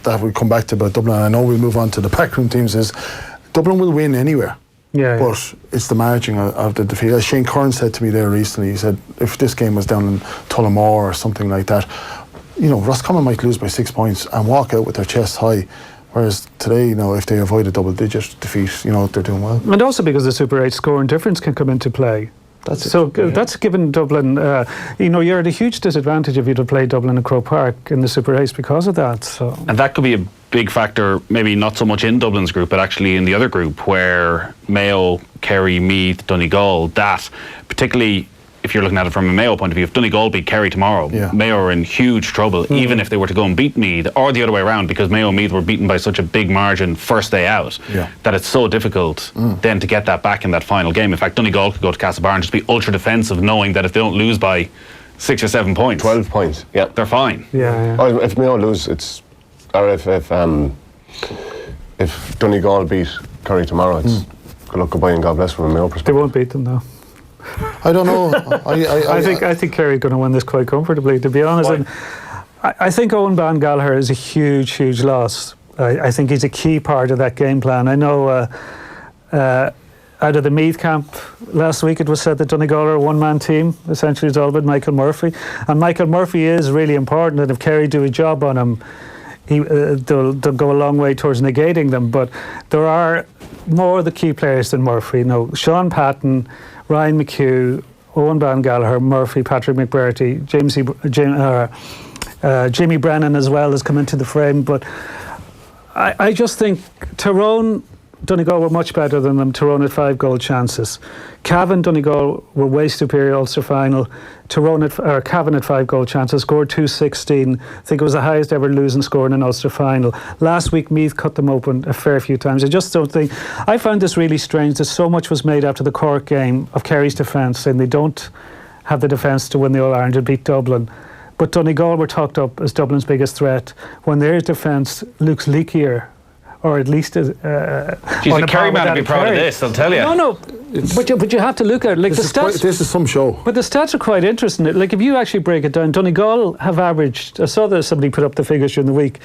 Speaker 14: that we come back to about Dublin, and I know we'll move on to the backroom teams, is Dublin will win anywhere. But it's the margin of the defeat. As Shane Curran said to me there recently, he said if this game was down in Tullamore or something like that, Roscommon might lose by 6 points and walk out with their chests high. Whereas today, if they avoid a double-digit defeat, they're doing well.
Speaker 13: And also because the Super 8 scoring difference can come into play. That's given Dublin, you're at a huge disadvantage if you'd have played Dublin and Croke Park in the Super 8 because of that. So.
Speaker 12: And that could be a big factor, maybe not so much in Dublin's group, but actually in the other group where Mayo, Kerry, Meath, Donegal, that, particularly if you're looking at it from a Mayo point of view, if Donegal beat Kerry tomorrow, Mayo are in huge trouble, even if they were to go and beat Meath, or the other way around, because Mayo and Meath were beaten by such a big margin first day out, that it's so difficult then to get that back in that final game. In fact, Donegal could go to Castlebar and just be ultra defensive, knowing that if they don't lose by 6 or 7 points,
Speaker 11: 12 points, they're
Speaker 12: fine.
Speaker 11: Or if Mayo lose, or if Donegal beat Kerry tomorrow, it's good luck, goodbye, and God bless from a Mayo perspective.
Speaker 13: They won't beat them though.
Speaker 14: I don't know.
Speaker 13: I think Kerry are going to win this quite comfortably, to be honest. And I think Owen Ban Gallagher is a huge loss. I think he's a key part of that game plan. I know out of the Meath camp last week it was said that Donegal are a one-man team. Essentially it's all about Michael Murphy. And Michael Murphy is really important, and if Kerry do a job on him, they'll go a long way towards negating them. But there are more of the key players than Murphy. Sean Patton, Ryan McHugh, Owen Ban Gallagher, Murphy, Patrick McBurty, Jamie Brennan as well has come into the frame. But I just think Tyrone, Donegal were much better than them. Tyrone had 5 goal chances. Cavan, Donegal were way superior Ulster final. Cavan had 5 goal chances, scored 2-16. I think it was the highest ever losing score in an Ulster final. Last week Meath cut them open a fair few times. I just don't think. I found this really strange that so much was made after the Cork game of Kerry's defence, saying they don't have the defence to win the All-Ireland and beat Dublin. But Donegal were talked up as Dublin's biggest threat when their defence looks leakier. Or at least
Speaker 12: Kerry man would be proud of this, I'll tell you.
Speaker 13: No, but you have to look at it. Like
Speaker 14: this
Speaker 13: the stats.
Speaker 14: This is some show.
Speaker 13: But the stats are quite interesting. Like if you actually break it down, Donegal have averaged. I saw that somebody put up the figures during the week.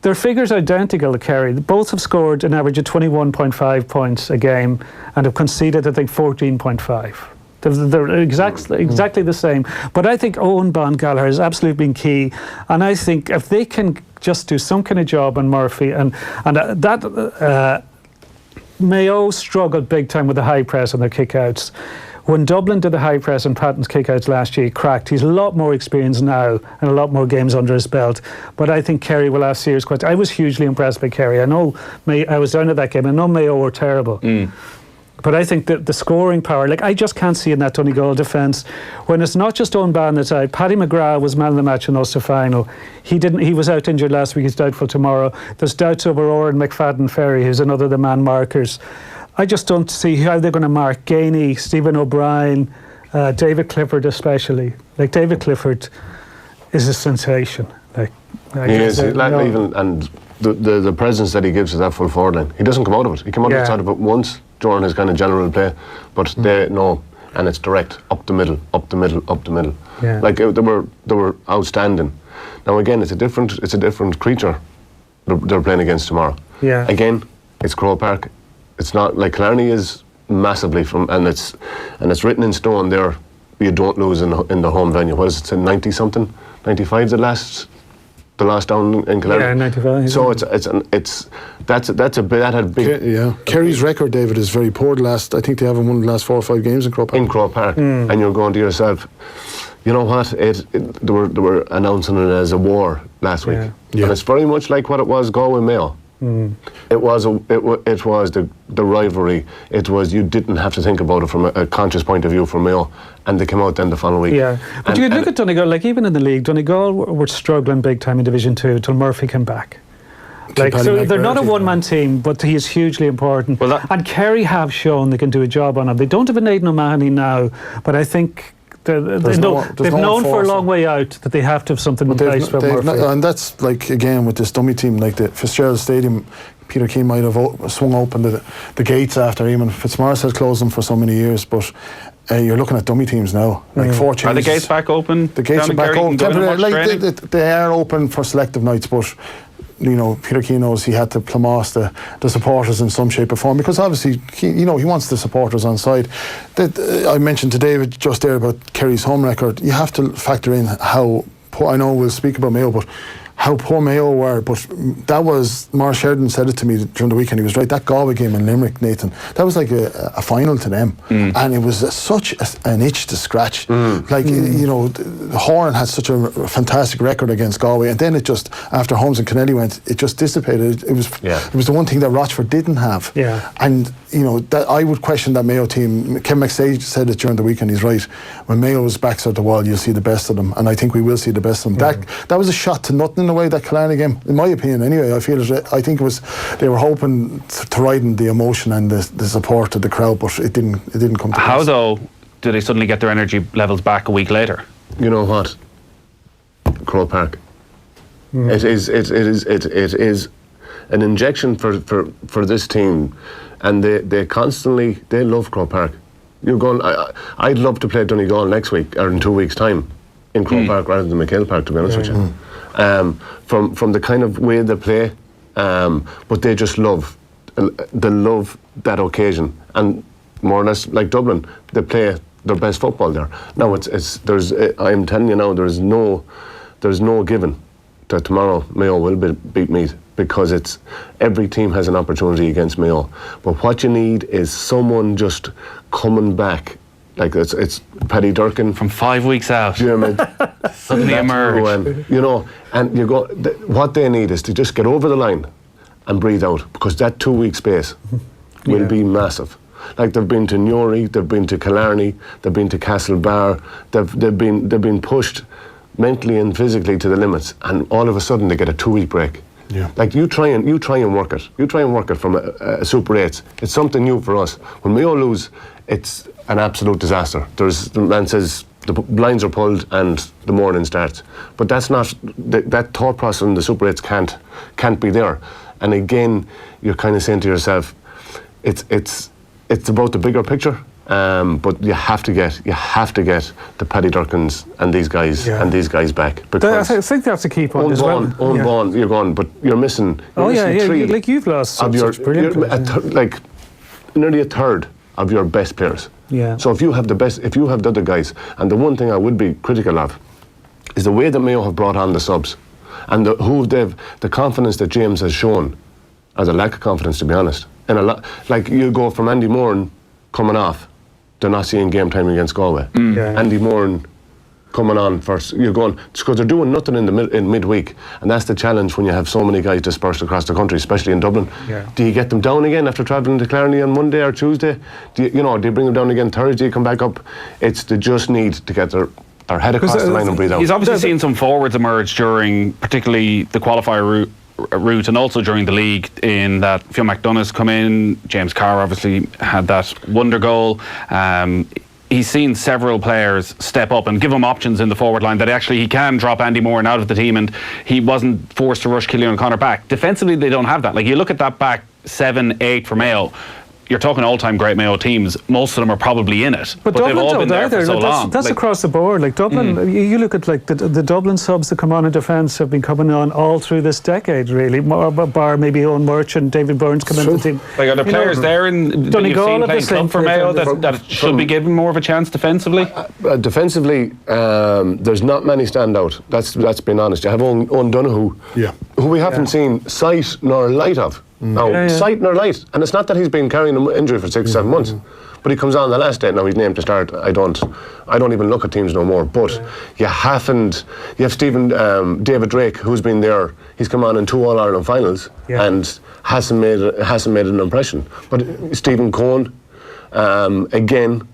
Speaker 13: Their figures are identical to Kerry. Both have scored an average of 21.5 points a game and have conceded, I think, 14.5. They're exactly the same. But I think Owen Ban Gallagher has absolutely been key. And I think if they can just do some kind of job on Murphy and that Mayo struggled big time with the high press and their kickouts. When Dublin did the high press and Patton's kickouts last year, he cracked. He's a lot more experienced now and a lot more games under his belt. But I think Kerry will have serious questions. I was hugely impressed by Kerry. I know I was down at that game. I know Mayo were terrible. But I think that the scoring power, like I just can't see in that Donegal defence when it's not just Owen Bannon outside. Paddy McGrath was man of the match in the Ulster final. He was out injured last week. He's doubtful tomorrow. There's doubts over Oran McFadden Ferry, who's another of the man markers. I just don't see how they're going to mark Gainey, Stephen O'Brien, David Clifford especially. Like David Clifford is a sensation. Like
Speaker 11: he is. Even and the presence that he gives to that full forward line, he doesn't come out of it. He came out outside of it once during his kind of general play, but they know, and it's direct up the middle.
Speaker 13: Yeah.
Speaker 11: Like they were outstanding. Now again, it's a different creature they're playing against tomorrow.
Speaker 13: Yeah.
Speaker 11: Again, it's Croke Park. It's not like Killarney is massively and it's written in stone there. You don't lose in the home venue. What is it? 90 something, 95 the last down in Killarney.
Speaker 13: Yeah, 95.
Speaker 11: So that had big.
Speaker 14: Kerry's record, David, is very poor. I think they haven't won the last 4 or 5 games in Croke Park.
Speaker 11: In Croke Park, and you're going to yourself, you know what? They were announcing it as a war last week, and it's very much like what it was Galway Mayo. It was the rivalry. It was, you didn't have to think about it from a conscious point of view for Mayo, and they came out then the following week.
Speaker 13: Yeah, but you look at Donegal, like even in the league, Donegal were struggling big time in Division 2 until Murphy came back. Like, so they're not a one-man team, but he is hugely important. And Kerry have shown they can do a job on him. They don't have an Aidan O'Mahony now, but I think they've known for a long way out that they have to have something in place for Murphy.
Speaker 14: And that's like, again, with this dummy team, like the Fitzgerald Stadium, Peter Keane might have swung open the gates after Eamon Fitzmaurice had closed them for so many years, but you're looking at dummy teams now. Like 4 changes.
Speaker 12: Are the gates back open?
Speaker 14: The gates are back open. They are open for selective nights, but you know, Peter Keane knows he had to plamass the supporters in some shape or form, because obviously he wants the supporters on side. I mentioned to David just there about Kerry's home record. You have to factor in how poor, I know we'll speak about Mayo, but how poor Mayo were. But that was, Mar Sheridan said it to me during the weekend. He was right. That Galway game in Limerick, Nathan, that was like a final to them, and it was such an itch to scratch. Like you know, Horan had such a fantastic record against Galway, and then it just, after Holmes and Kennelly went, it just dissipated. It was the one thing that Rochford didn't have. And you know, that I would question that Mayo team. Ken McSage said it during the weekend. He's right. When Mayo's backs at the wall, you'll see the best of them, and I think we will see the best of them. That was a shot to nothing in a way, that Killarney game, in my opinion. Anyway, I think it was, they were hoping to ride in the emotion and the support of the crowd, but it didn't come to pass.
Speaker 12: How though do they suddenly get their energy levels back a week later?
Speaker 11: You know what? Croke Park. It is an injection for this team, and they love Croke Park. You're going. I'd love to play Donegal next week or in 2 weeks' time in Croke Park rather than McHale Park, to be honest with you. From the kind of way they play, but they just love that occasion, and more or less like Dublin, they play their best football there. Now I'm telling you now, there's no given that tomorrow Mayo will beat Meath, because every team has an opportunity against Mayo. But what you need is someone just coming back. Like it's Paddy Durkin
Speaker 12: from 5 weeks out. Suddenly emerge.
Speaker 11: You know, and you go. What they need is to just get over the line and breathe out, because that 2 week space will be massive. Like they've been to Newry, they've been to Killarney, they've been to Castlebar. They've been pushed mentally and physically to the limits, and all of a sudden they get a 2 week break. Like you try and work it. You try and work it from a Super 8s. It's something new for us. When Mayo lose, it's an absolute disaster. The man says the blinds are pulled and the morning starts. But that's not that thought process in the Super 8s can't be there. And again, you're kind of saying to yourself, it's about the bigger picture. But you have to get the Paddy Durkins and these guys back.
Speaker 13: Because I think that's a key point as well.
Speaker 11: Bond, you're gone, but you're missing. Three
Speaker 13: like you've lost
Speaker 11: of
Speaker 13: such brilliant
Speaker 11: like nearly a third of your best players. So if you have the other guys, and the one thing I would be critical of is the way that Mayo have brought on the subs, and the confidence that James has shown, as a lack of confidence, to be honest. And a lot, like you go from Andy Moran coming off, they're not seeing game time against Galway. Andy Moran coming on first, you're going, because they're doing nothing in midweek, and that's the challenge when you have so many guys dispersed across the country, especially in Dublin. Do you get them down again after travelling to Clarny on Monday or Tuesday? Do you bring them down again Thursday, come back up? They just need to get their head across the line and breathe out.
Speaker 12: He's obviously seen some forwards emerge during particularly the qualifier route and also during the league, in that Phil McDonough's come in, James Carr obviously had that wonder goal. He's seen several players step up and give him options in the forward line that actually he can drop Andy Moran out of the team, and he wasn't forced to rush Cillian O'Connor back. Defensively, they don't have that. Like, you look at that back 7-8 for Mayo, you're talking all-time great Mayo teams. Most of them are probably in it, but
Speaker 13: Dublin
Speaker 12: they've all been there for so long.
Speaker 13: That's across the board. Like Dublin, you look at like the Dublin subs that come on in defence have been coming on all through this decade, really. Bar maybe Owen Merchant, David Burns come into the team.
Speaker 12: Like, are there players there in
Speaker 13: Donegal
Speaker 12: playing club for Mayo that should be given more of a chance defensively?
Speaker 11: Defensively, there's not many stand out. That's being honest. You have Owen Donoghue, who we haven't seen sight nor light of. Sight nor light, and it's not that he's been carrying an injury for 6-7 months, but he comes on the last day. Now he's named to start. I don't even look at teams no more. But you have David Drake, who's been there. He's come on in 2 All-Ireland finals and hasn't made an impression. But Stephen Cohen, again,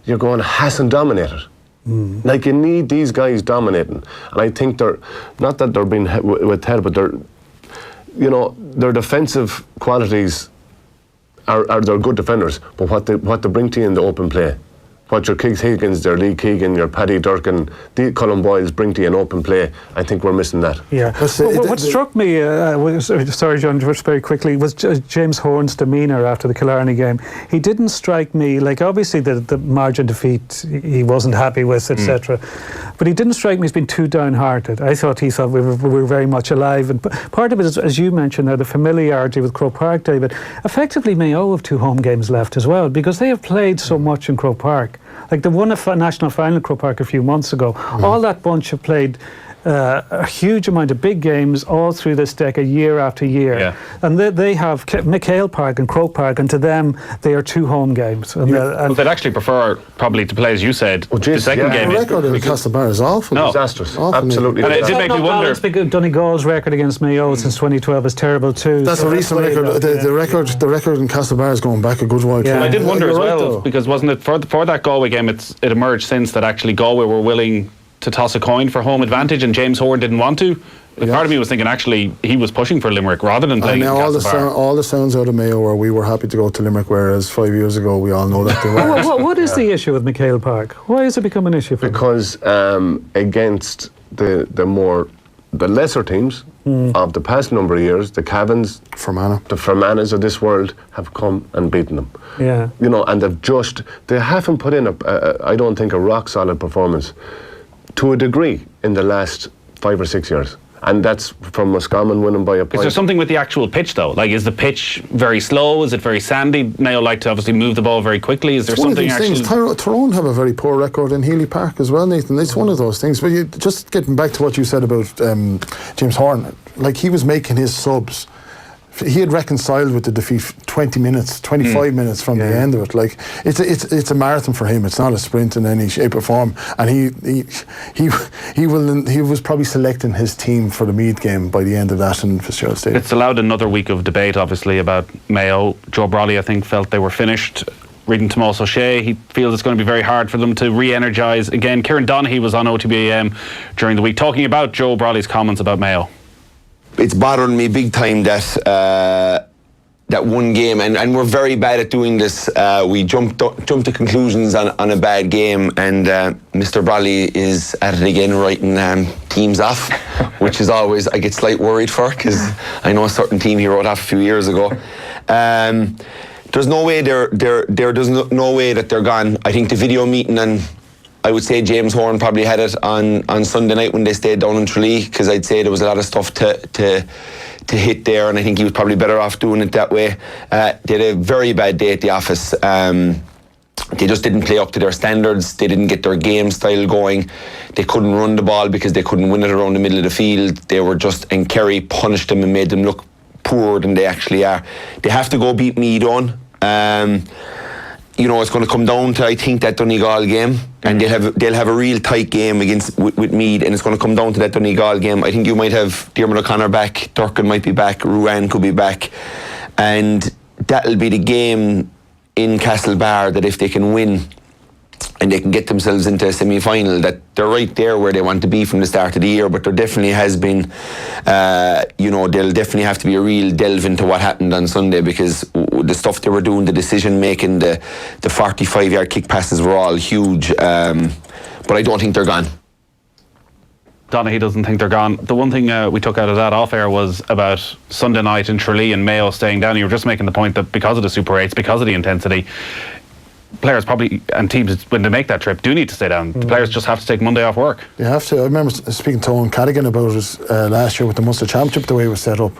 Speaker 11: you're going, hasn't dominated. Like, you need these guys dominating, and I think they're not that they're being withheld, but they're. Their defensive qualities are they're good defenders, but what they bring to you in the open play, what your Keith Higgins, your Lee Keegan, your Paddy Durkin, the Colin Boyles bring to you in open play, I think we're missing that.
Speaker 13: What struck me, sorry John, just very quickly, was James Horne's demeanour after the Killarney game. He didn't strike me, like, obviously the margin defeat he wasn't happy with, etc. But he didn't strike me as being too downhearted. I thought he thought we were very much alive, and part of it is, as you mentioned now, the familiarity with Croke Park, David. Effectively, Mayo have 2 home games left as well, because they have played so much in Croke Park. Like, they won a national final in Croke Park a few months ago. All that bunch have played a huge amount of big games all through this decade, year after year. And they have McHale Park and Croke Park, and to them, they are 2 home games. And
Speaker 12: they'd actually prefer probably to play, as you said, the second game.
Speaker 14: The record in Castlebar is awful.
Speaker 11: Disastrous. Absolutely.
Speaker 12: And it did make me wonder.
Speaker 13: Donegal's record against Mayo since 2012 is terrible too.
Speaker 14: That's a recent record. The record in Castlebar is going back a good while.
Speaker 12: I did wonder as well, because wasn't it for that Galway game, it emerged since that actually Galway were willing to toss a coin for home advantage, and James Horne didn't want to. Part of me was thinking actually he was pushing for Limerick rather than playing.
Speaker 14: Now all the sounds out of Mayo were we were happy to go to Limerick, whereas 5 years ago we all know that they were.
Speaker 13: What is the issue with McHale Park? Why has it become an issue for them?
Speaker 11: Because against the lesser teams of the past number of years, the Cavans, the Fermanagh of this world have come and beaten them. And they haven't put in I don't think a rock solid performance to a degree in the last 5 or 6 years. And that's from Roscommon winning by a point.
Speaker 12: Is there something with the actual pitch though? Like, is the pitch very slow? Is it very sandy? Mayo like to obviously move the ball very quickly. Is there something actually?
Speaker 14: Tyrone have a very poor record in Healy Park as well, Nathan. It's one of those things. But just getting back to what you said about James Horne, like, he was making his subs. He had reconciled with the defeat 20 minutes, 25 minutes from the end of it. Like, it's a marathon for him. It's not a sprint in any shape or form. And he was probably selecting his team for the Meath game by the end of that in Fitzgerald Stadium.
Speaker 12: It's allowed another week of debate, obviously, about Mayo. Joe Brawley, I think, felt they were finished. Reading Tomás O'Shea, he feels it's going to be very hard for them to re-energise again. Kieran Donaghy was on OTBAM during the week talking about Joe Brawley's comments about Mayo.
Speaker 5: It's bothering me big time that one game, and we're very bad at doing this. We jump to conclusions on a bad game, and Mr. Brawley is at it again, writing teams off, which is always I get slight worried for, because I know a certain team he wrote off a few years ago. There's no way there's no way that they're gone. I think the video meeting, and I would say James Horne probably had it on Sunday night when they stayed down in Tralee, because I'd say there was a lot of stuff to hit there, and I think he was probably better off doing it that way. They had a very bad day at the office. They just didn't play up to their standards. They didn't get their game style going. They couldn't run the ball because they couldn't win it around the middle of the field. They were just, and Kerry punished them and made them look poorer than they actually are. They have to go beat Meath on. It's going to come down to, I think, that Donegal game, and they'll have a real tight game with Meath, and it's going to come down to that Donegal game. I think you might have Diarmuid Connolly back, Durkin might be back, Ruan could be back, and that'll be the game in Castlebar that if they can win and they can get themselves into a semi-final, that they're right there where they want to be from the start of the year. But there definitely has been, there'll definitely have to be a real delve into what happened on Sunday, because the stuff they were doing, the decision making, the 45-yard kick passes were all huge. But I don't think they're gone.
Speaker 12: Donaghy doesn't think they're gone. The one thing we took out of that off-air was about Sunday night in Tralee and Mayo staying down. You were just making the point that because of the Super 8s, because of the intensity, players probably, and teams when they make that trip, do need to stay down. The players just have to take Monday off work.
Speaker 14: They have to. I remember speaking to Owen Cadigan about it last year with the Munster Championship, the way it was set up.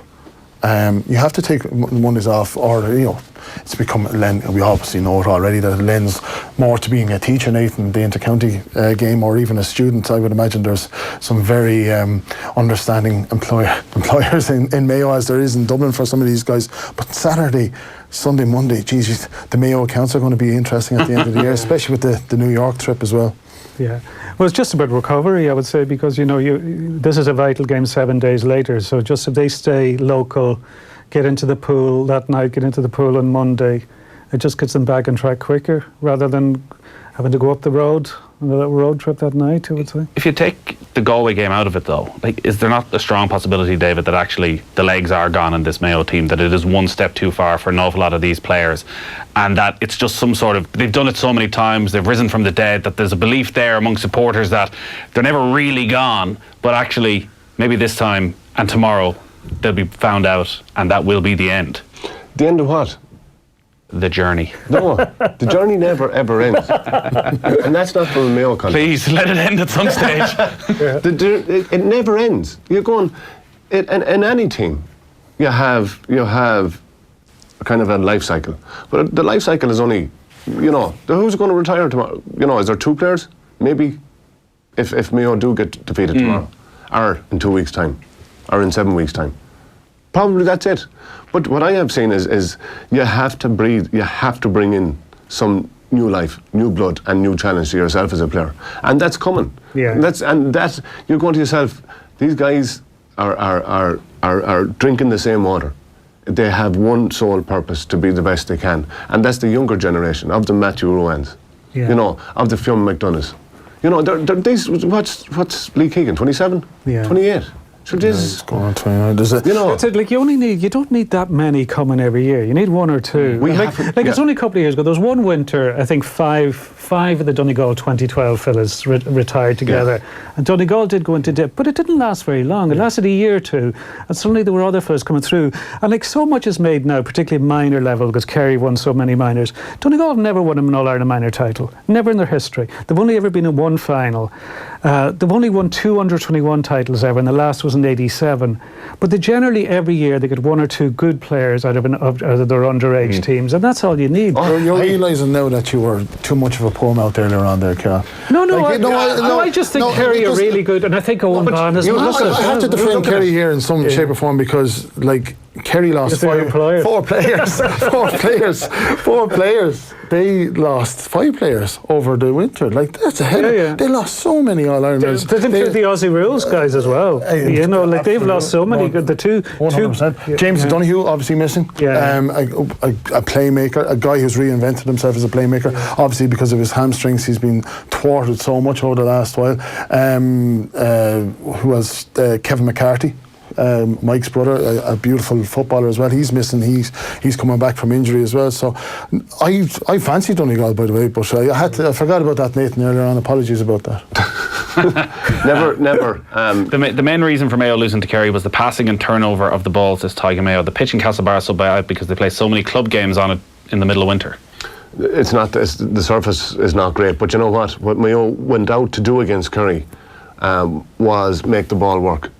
Speaker 14: You have to take Mondays off, or it's become we obviously know it already, that it lends more to being a teacher, Nathan, the inter-county game, or even a student. I would imagine there's some very understanding employers in Mayo, as there is in Dublin for some of these guys. But Saturday, Sunday, Monday, geez, the Mayo accounts are going to be interesting at the end of the year, especially with the New York trip as well.
Speaker 13: Yeah, well, it's just about recovery, I would say, because this is a vital game 7 days later. So just if they stay local, get into the pool that night, get into the pool on Monday, it just gets them back on track quicker, rather than having to go up the road on a road trip that night, I would say.
Speaker 12: If you take the Galway game out of it, though, is there not a strong possibility, David, that actually the legs are gone in this Mayo team, that it is one step too far for an awful lot of these players, and that it's just some sort of, they've done it so many times, they've risen from the dead, that there's a belief there among supporters that they're never really gone, but actually maybe this time and tomorrow they'll be found out, and that will be the end.
Speaker 11: The end of what?
Speaker 12: The journey.
Speaker 11: No, the journey never ever ends, and that's not from a Mayo context.
Speaker 12: Please let it end at some stage.
Speaker 11: It never ends. You're going in any team. You have kind of a life cycle, but the life cycle is only, who's going to retire tomorrow? Is there 2 players? Maybe, if Mayo do get defeated tomorrow, or in 2 weeks' time, or in 7 weeks' time. Probably that's it. But what I have seen is you have to breathe, you have to bring in some new life, new blood, and new challenge to yourself as a player. And that's coming.
Speaker 13: Yeah.
Speaker 11: That's you're going to yourself, these guys are drinking the same water. They have one sole purpose, to be the best they can. And that's the younger generation of the Matthew Ruans, of the Fionn McDonoughs. What's Lee Keegan, 27?
Speaker 13: Yeah.
Speaker 11: 28? So
Speaker 14: it's going on 29. Does it?
Speaker 13: You don't need that many coming every year. You need 1 or 2. It's only a couple of years ago. There was one winter, I think five of the Donegal 2012 fellas retired together. Yeah. And Donegal did go into dip, but it didn't last very long. It lasted a year or 2, and suddenly there were other fellas coming through. And so much is made now, particularly minor level, because Kerry won so many minors. Donegal have never won an All-Ireland minor title, never in their history. They've only ever been in one final. They've only won 2 under-21 titles ever, and the last was in '87. But they generally, every year, they get 1 or 2 good players out of their underage teams, and that's all you need.
Speaker 14: You're realising now that you were too much of a poor mouth earlier on there, Kieran.
Speaker 13: I just think Kerry are really good, and I think Owen Bond is massive.
Speaker 14: I have to defend Kerry here in some shape or form, because Kerry lost 4 players. 4 players. They lost 5 players over the winter. That's a hell. They lost so many All-Irelanders.
Speaker 13: They include the Aussie rules guys as well. They've lost so many. The two.
Speaker 14: 100%. James Donoghue obviously missing.
Speaker 13: Yeah.
Speaker 14: A playmaker, a guy who's reinvented himself as a playmaker. Obviously, because of his hamstrings, he's been thwarted so much over the last while. Who was Kevin McCarthy? Mike's brother, a beautiful footballer as well. He's missing. He's coming back from injury as well. So I fancy Donegal, by the way, but I forgot about that, Nathan, earlier on. Apologies about that.
Speaker 11: Never.
Speaker 12: The main reason for Mayo losing to Kerry was the passing and turnover of the balls. This Tiger Mayo, the pitch in Castlebar is so bad because they play so many club games on it in the middle of winter.
Speaker 11: It's not. The surface is not great, but you know what? What Mayo went out to do against Kerry was make the ball work.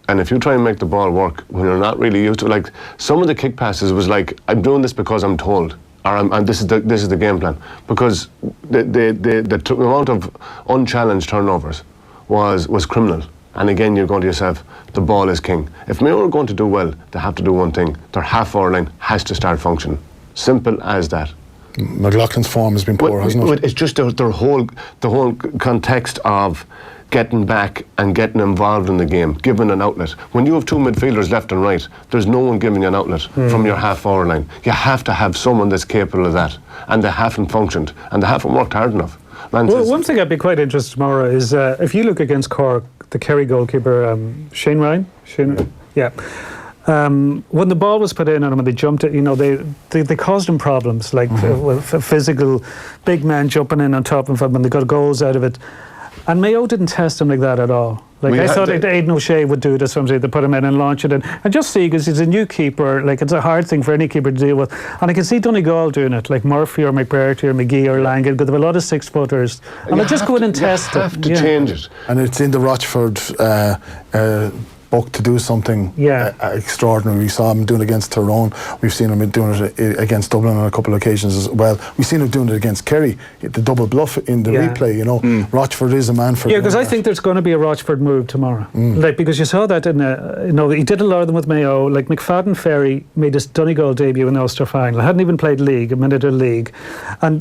Speaker 11: And if you try and make the ball work when you're not really used to it, some of the kick passes was I'm doing this because I'm told, or this is the game plan, because the amount of unchallenged turnovers was criminal. And again, you're going to yourself, the ball is king. If Mayo are going to do well, they have to do one thing. Their half-hour line has to start functioning. Simple as that.
Speaker 14: McLaughlin's form has been poor, hasn't it?
Speaker 11: It's just the whole context of getting back and getting involved in the game, giving an outlet. When you have two midfielders left and right, there's no one giving you an outlet from your half-hour line. You have to have someone that's capable of that. And they haven't functioned. And they haven't worked hard enough.
Speaker 13: Well, one thing I'd be quite interested tomorrow is if you look against Cork, the Kerry goalkeeper, Shane Ryan. Yeah. When the ball was put in on him and they jumped it, they caused him problems, like physical, big men jumping in on top of him and they got goals out of it. And Mayo didn't test him like that at all. I thought Aidan O'Shea would do this sometimes. They put him in and launch it in. And just see, because he's a new keeper, it's a hard thing for any keeper to deal with. And I can see Donegal doing it, like Murphy or McBurty or McGee or Langan, because they have a lot of 6-footers. And they just go in and test it.
Speaker 11: You have to change it.
Speaker 14: And it's in the Rochford book to do something extraordinary. We saw him doing it against Tyrone. We've seen him doing it against Dublin on a couple of occasions as well. We've seen him doing it against Kerry, the double bluff in the replay. Rochford is a man for
Speaker 13: because I think there's going to be a Rochford move tomorrow. Because you saw that in he did a lot of them with Mayo. Like McFadden Ferry made his Donegal debut in the Ulster final. Hadn't even played league, a minute of league. And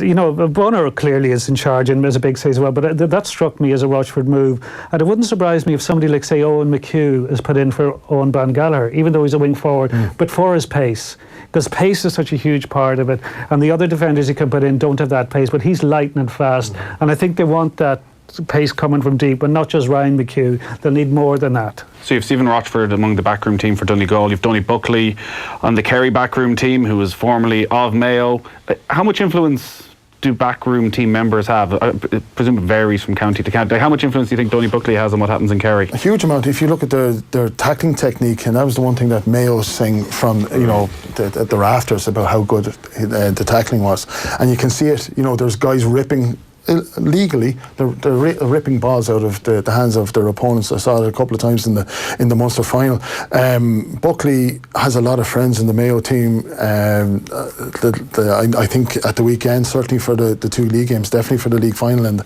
Speaker 13: Bonner clearly is in charge and is a big say as well, but that struck me as a Rochford move. And it wouldn't surprise me if somebody like, say, Owen McHugh is put in for Owen Van Gallagher, even though he's a wing forward, but for his pace, because pace is such a huge part of it, and the other defenders he can put in don't have that pace, but he's lightning fast, and I think they want that pace coming from deep, but not just Ryan McHugh. They'll need more than that.
Speaker 12: So you have Stephen Rochford among the backroom team for Donegal. You've Donny Buckley on the Kerry backroom team, who was formerly of Mayo. How much influence do backroom team members have? I presume it varies from county to county. How much influence do you think Donny Buckley has on what happens in Kerry?
Speaker 14: A huge amount. If you look at their tackling technique, and that was the one thing that Mayo was saying from the rafters about how good the tackling was, and you can see it. There's guys ripping. Legally, they're ripping balls out of the hands of their opponents. I saw it a couple of times in the Munster final. Buckley has a lot of friends in the Mayo team. I think at the weekend, certainly for the two league games, definitely for the league final and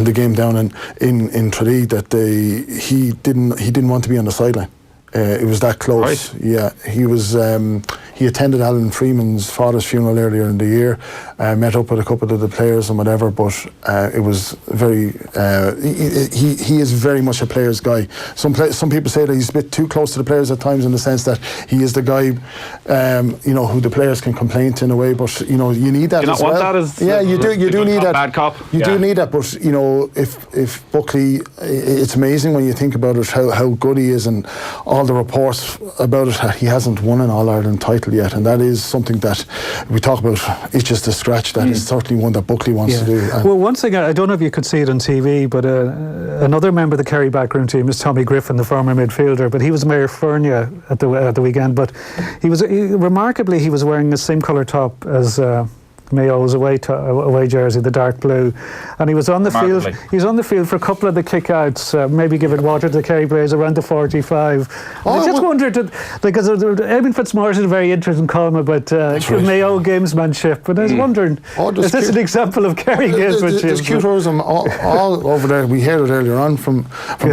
Speaker 14: the game down in Tralee, that he didn't want to be on the sideline. It was that close. Right. Yeah, he was. He attended Alan Freeman's father's funeral earlier in the year. Met up with a couple of the players and whatever, but it was very. He is very much a player's guy. Some people say that he's a bit too close to the players at times, in the sense that he is the guy, who the players can complain to in a way. But you need that.
Speaker 12: Do you
Speaker 14: as
Speaker 12: not
Speaker 14: well.
Speaker 12: want that as?
Speaker 14: Yeah, you do need that.
Speaker 12: Bad cop.
Speaker 14: You do need that, but if Buckley, it's amazing when you think about it how good he is, and all the reports about it, he hasn't won an All-Ireland title yet, and that is something that we talk about. It's just a scratch. That is certainly one that Buckley wants to do.
Speaker 13: Well, one thing, I don't know if you could see it on TV, but another member of the Kerry backroom team is Tommy Griffin, the former midfielder, but he was Mayor Fernia at the weekend, but he was remarkably, he was wearing the same colour top as Mayo's away jersey, the dark blue, and he was on the field. He was on the field for a couple of the kick-outs. Maybe giving water to the Kerry players around the 45. I just wondered, because Eamon Fitzmaurice is a very interesting column about Mayo gamesmanship, but I was wondering, is this an example of Kerry gamesmanship?
Speaker 14: There's cuterism all over there. We heard it earlier on from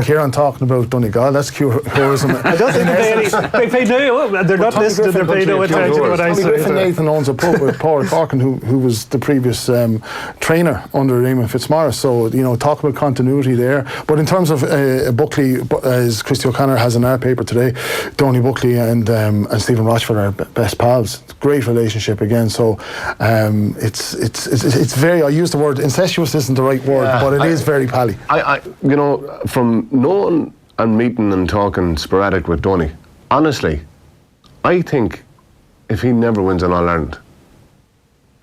Speaker 14: Kieran talking about Donegal. That's cuterism.
Speaker 13: I don't think they're not listening. They're paying no attention to what I say.
Speaker 14: Griffin Nathan owns a pub with Paul Corkin, who was the previous trainer under Eamon Fitzmaurice. So, talk about continuity there. But in terms of Buckley, as Christy O'Connor has in our paper today, Donny Buckley and Stephen Rochford are best pals. Great relationship again. So it's very, I use the word incestuous isn't the right word, but it is very pally.
Speaker 11: From knowing and meeting and talking sporadic with Donny, honestly, I think if he never wins an All-Ireland,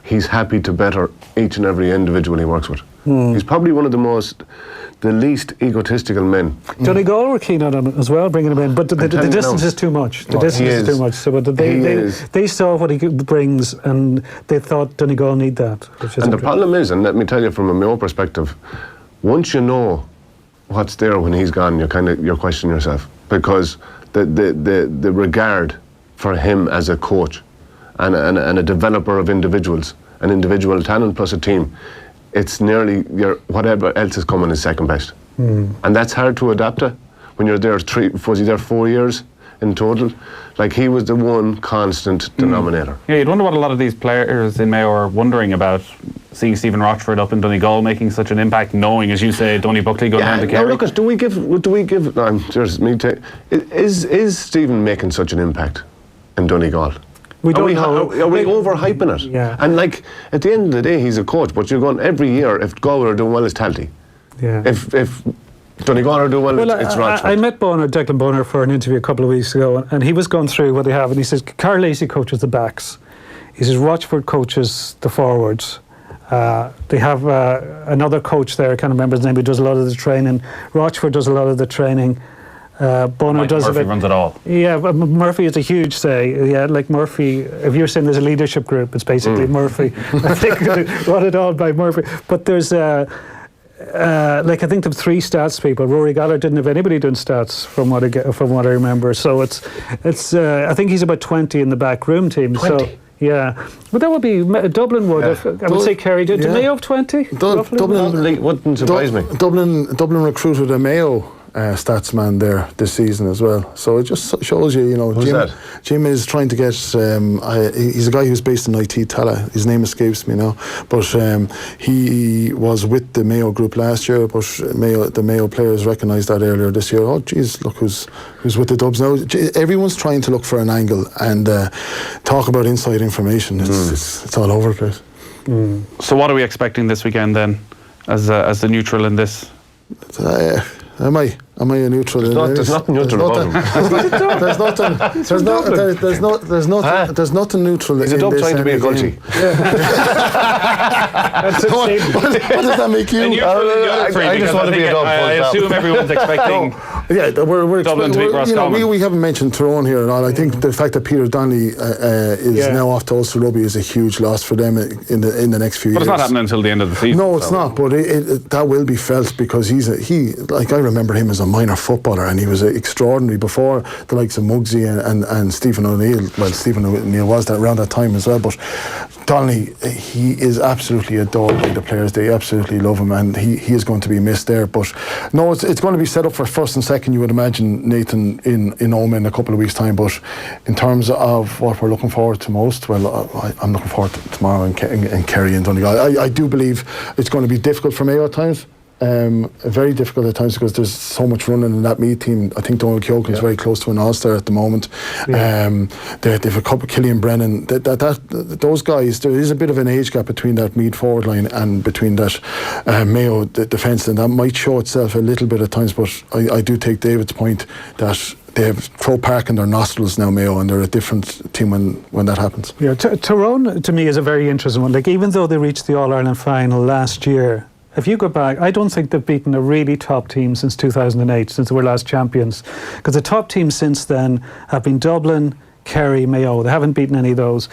Speaker 11: he's happy to better each and every individual he works with. He's probably one of the least egotistical men.
Speaker 13: Donegal were keen on him as well, bringing him in, but the distance is too much. The distance is too much. So, but they saw what he brings, and they thought Donegal need that.
Speaker 11: And the problem is, and let me tell you from a Mayo perspective, once you know what's there when he's gone, you're questioning yourself, because the regard for him as a coach and a developer of individuals, an individual talent plus a team, it's nearly whatever else is coming is second best. And that's hard to adapt to when you're there was he there 4 years in total? Like, he was the one constant denominator.
Speaker 12: Yeah, you'd wonder what a lot of these players in Mayo are wondering about seeing Stephen Rochford up in Donegal making such an impact, knowing, as you say, Donny Buckley going down to Kerry.
Speaker 11: No, look, do we give? Is Stephen making such an impact in Donegal?
Speaker 13: We don't know.
Speaker 11: Are we overhyping it?
Speaker 13: Yeah.
Speaker 11: And like, at the end of the day, he's a coach, but you're going every year. If Galway are doing well, it's Talty.
Speaker 13: Yeah.
Speaker 11: If Donegal are doing well, it's Rochford.
Speaker 13: I met Declan Bonner for an interview a couple of weeks ago, and he was going through what they have, and he says Carl Lacey coaches the backs. He says Rochford coaches the forwards. They have another coach there, I can't remember his name, who does a lot of the training. Rochford does a lot of the training. Bonner does
Speaker 12: Murphy runs it all.
Speaker 13: Yeah, but Murphy is a huge say. Yeah, like Murphy, if you're saying there's a leadership group, it's basically Murphy. I think run it all by Murphy. But there's I think the 3 stats people. Rory Gallagher didn't have anybody doing stats from what I remember. So it's I think he's about 20 in the backroom team.
Speaker 11: 20?
Speaker 13: So yeah, but that would be Dublin would. I would say Kerry did. Did Mayo have 20?
Speaker 11: Dublin wouldn't surprise me.
Speaker 14: Dublin recruited a Mayo stats man there this season as well. So it just shows you,
Speaker 11: Who's
Speaker 14: Jim is trying to get. He's a guy who's based in IT Tala. His name escapes me now, but he was with the Mayo group last year. But the Mayo players recognised that earlier this year. Oh, geez, look who's with the Dubs now. Everyone's trying to look for an angle and talk about inside information. It's all over the place.
Speaker 12: So what are we expecting this weekend then, as the neutral in this?
Speaker 14: Am I a neutral?
Speaker 11: There's nothing neutral about him.
Speaker 14: There's nothing neutral.
Speaker 11: He's a Dub trying to be a Gulchi.
Speaker 14: What does that make you?
Speaker 11: I just want to be a Dub.
Speaker 12: I assume everyone's expecting.
Speaker 14: Yeah, we're
Speaker 12: Dublin to beat Roscommon.
Speaker 14: We haven't mentioned Tyrone here and all. I think the fact that Peter Donnelly is now off to Ulster Rugby is a huge loss for them in the next few years.
Speaker 12: But it's not happening until the end of the season.
Speaker 14: No, it's not. But that will be felt because I remember him as a minor footballer, and he was extraordinary before the likes of Muggsy and Stephen O'Neill. Well, Stephen O'Neill was around that time as well. But Donnelly, he is absolutely adored by the players. They absolutely love him, and he is going to be missed there. But no, it's going to be set up for first and second, you would imagine, Nathan, in Oma in a couple of weeks' time. But in terms of what we're looking forward to most, well, I'm looking forward to tomorrow in Kerry and Donegal. I do believe it's going to be difficult for Mayo at times. Very difficult at times because there's so much running in that Meath team. I think Donald Keoghan is very close to an All-Star at the moment. They've a couple, Killian Brennan. Those guys, there is a bit of an age gap between that Meath forward line and between that Mayo defence, and that might show itself a little bit at times. But I do take David's point that they have Croke Park in their nostrils now, Mayo, and they're a different team when that happens.
Speaker 13: Yeah, Tyrone to me is a very interesting one. Like, even though they reached the All-Ireland final last year, if you go back, I don't think they've beaten a really top team since 2008, since they were last champions. Because the top teams since then have been Dublin, Kerry, Mayo. They haven't beaten any of those.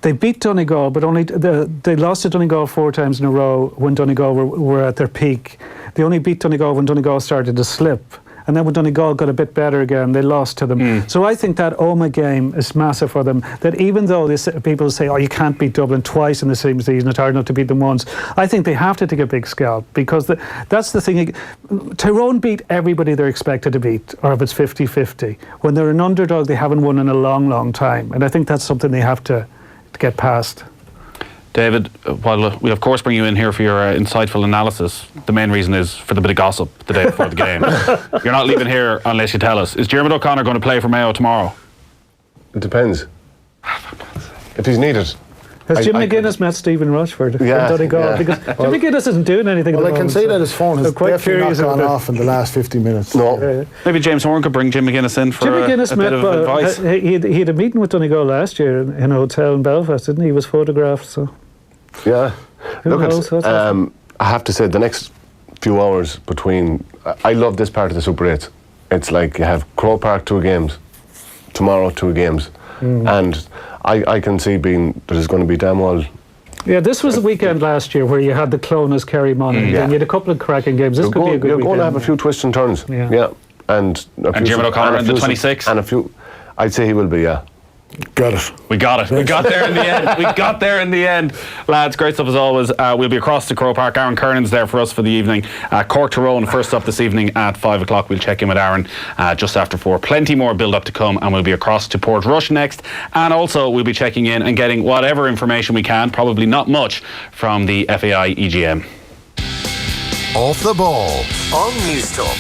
Speaker 13: They beat Donegal, but only they lost to Donegal 4 times in a row when Donegal were at their peak. They only beat Donegal when Donegal started to slip. And then when Donegal got a bit better again, they lost to them. So I think that Oma game is massive for them. That even though people say, oh, you can't beat Dublin twice in the same season, it's hard enough to beat them once, I think they have to take a big scalp, because that's the thing. Tyrone beat everybody they're expected to beat, or if it's 50-50. When they're an underdog, they haven't won in a long, long time. And I think that's something they have to get past.
Speaker 12: David, while we of course bring you in here for your insightful analysis, the main reason is for the bit of gossip the day before the game. You're not leaving here unless you tell us. Is Diarmuid O'Connor going to play for Mayo tomorrow?
Speaker 11: It depends. If he's needed.
Speaker 13: Has Jim McGuinness met Stephen Rochford?
Speaker 11: Yeah.
Speaker 13: Because Jim McGuinness isn't doing anything.
Speaker 14: Well,
Speaker 13: at the
Speaker 14: I can
Speaker 13: moment,
Speaker 14: say that his phone has definitely not gone
Speaker 13: about
Speaker 14: off in the last 50 minutes.
Speaker 11: No.
Speaker 12: Maybe James Horn could bring Jim McGuinness in for
Speaker 13: Jim McGuinness
Speaker 12: a bit of advice.
Speaker 13: He had a meeting with Donegal last year in a hotel in Belfast, didn't he? He was photographed, so...
Speaker 11: Yeah.
Speaker 13: Who knows?
Speaker 11: I have to say, the next few hours between... I love this part of the Super 8. It's like you have Croke Park 2 games, tomorrow 2 games, and I can see there's going to be damn well...
Speaker 13: Yeah, this was the weekend last year where you had the Clonus, Kerry, Monaghan, and you had a couple of cracking games. This could be a good weekend.
Speaker 11: You're going to have a few twists and turns. Yeah. And
Speaker 12: Diarmuid O'Connor in the 26th?
Speaker 11: And a few... I'd say he will be, yeah.
Speaker 14: Got it.
Speaker 12: We got it. We got there in the end. We got there in the end. Lads, great stuff as always. We'll be across to Croke Park. Aaron Kernan's there for us for the evening. Cork Tyrone first up this evening at 5 o'clock. We'll check in with Aaron just after 4. Plenty more build-up to come, and we'll be across to Portrush next. And also we'll be checking in and getting whatever information we can, probably not much, from the FAI EGM.
Speaker 3: Off the ball on News Talk.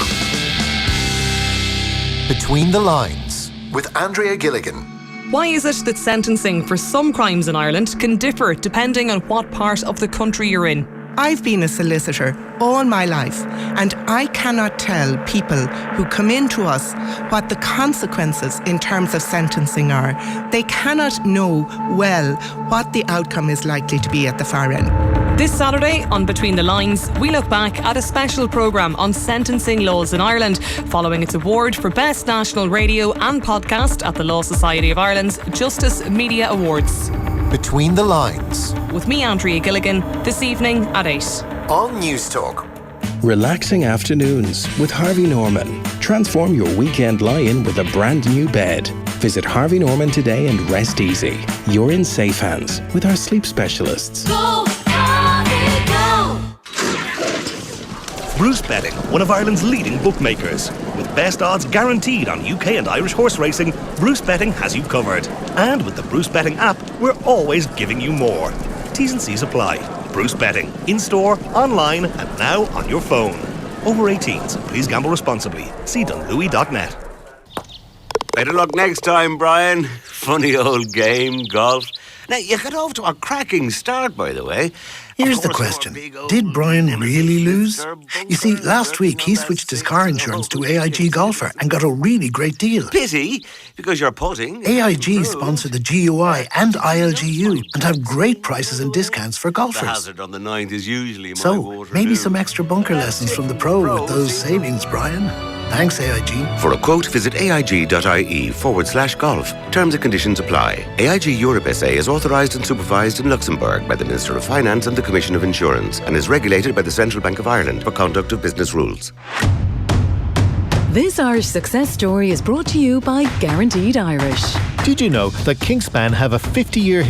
Speaker 3: Between the Lines with Andrea Gilligan.
Speaker 6: Why is it that sentencing for some crimes in Ireland can differ depending on what part of the country you're in?
Speaker 8: I've been a solicitor all my life, and I cannot tell people who come into us what the consequences in terms of sentencing are. They cannot know well what the outcome is likely to be at the far end.
Speaker 6: This Saturday on Between the Lines, we look back at a special programme on sentencing laws in Ireland, following its award for Best National Radio and Podcast at the Law Society of Ireland's Justice Media Awards.
Speaker 3: Between the Lines.
Speaker 6: With me, Andrea Gilligan, this evening at 8.
Speaker 3: On News Talk.
Speaker 9: Relaxing afternoons with Harvey Norman. Transform your weekend lie-in with a brand new bed. Visit Harvey Norman today and rest easy. You're in safe hands with our sleep specialists.
Speaker 1: Go, Harvey, go! Bruce Betting, one of Ireland's leading bookmakers. With best odds guaranteed on UK and Irish horse racing, Bruce Betting has you covered. And with the Bruce Betting app, we're always giving you more. T's and C's apply. Bruce Betting, in-store, online, and now on your phone. Over 18s, please gamble responsibly. See dunlewy.net.
Speaker 10: Better luck next time, Brian. Funny old game, golf. Now, you got off to a cracking start, by the way.
Speaker 25: Here's the question. Did Brian really lose? You see, last week he switched his car insurance to AIG Golfer and got a really great deal.
Speaker 10: Pity, because you're putting.
Speaker 25: AIG sponsor the GUI and ILGU and have great prices and discounts for
Speaker 10: The
Speaker 25: golfers.
Speaker 10: hazard on the 9th is usually my
Speaker 25: So,
Speaker 10: water
Speaker 25: maybe
Speaker 10: too.
Speaker 25: some extra bunker lessons from the pro with those savings, Brian. Thanks, AIG.
Speaker 26: For a quote, visit aig.ie/golf. Terms and conditions apply. AIG Europe SA is authorised and supervised in Luxembourg by the Minister of Finance and the Commission of Insurance and is regulated by the Central Bank of Ireland for conduct of business rules.
Speaker 15: This Irish success story is brought to you by Guaranteed Irish.
Speaker 27: Did you know that Kingspan have a 50-year history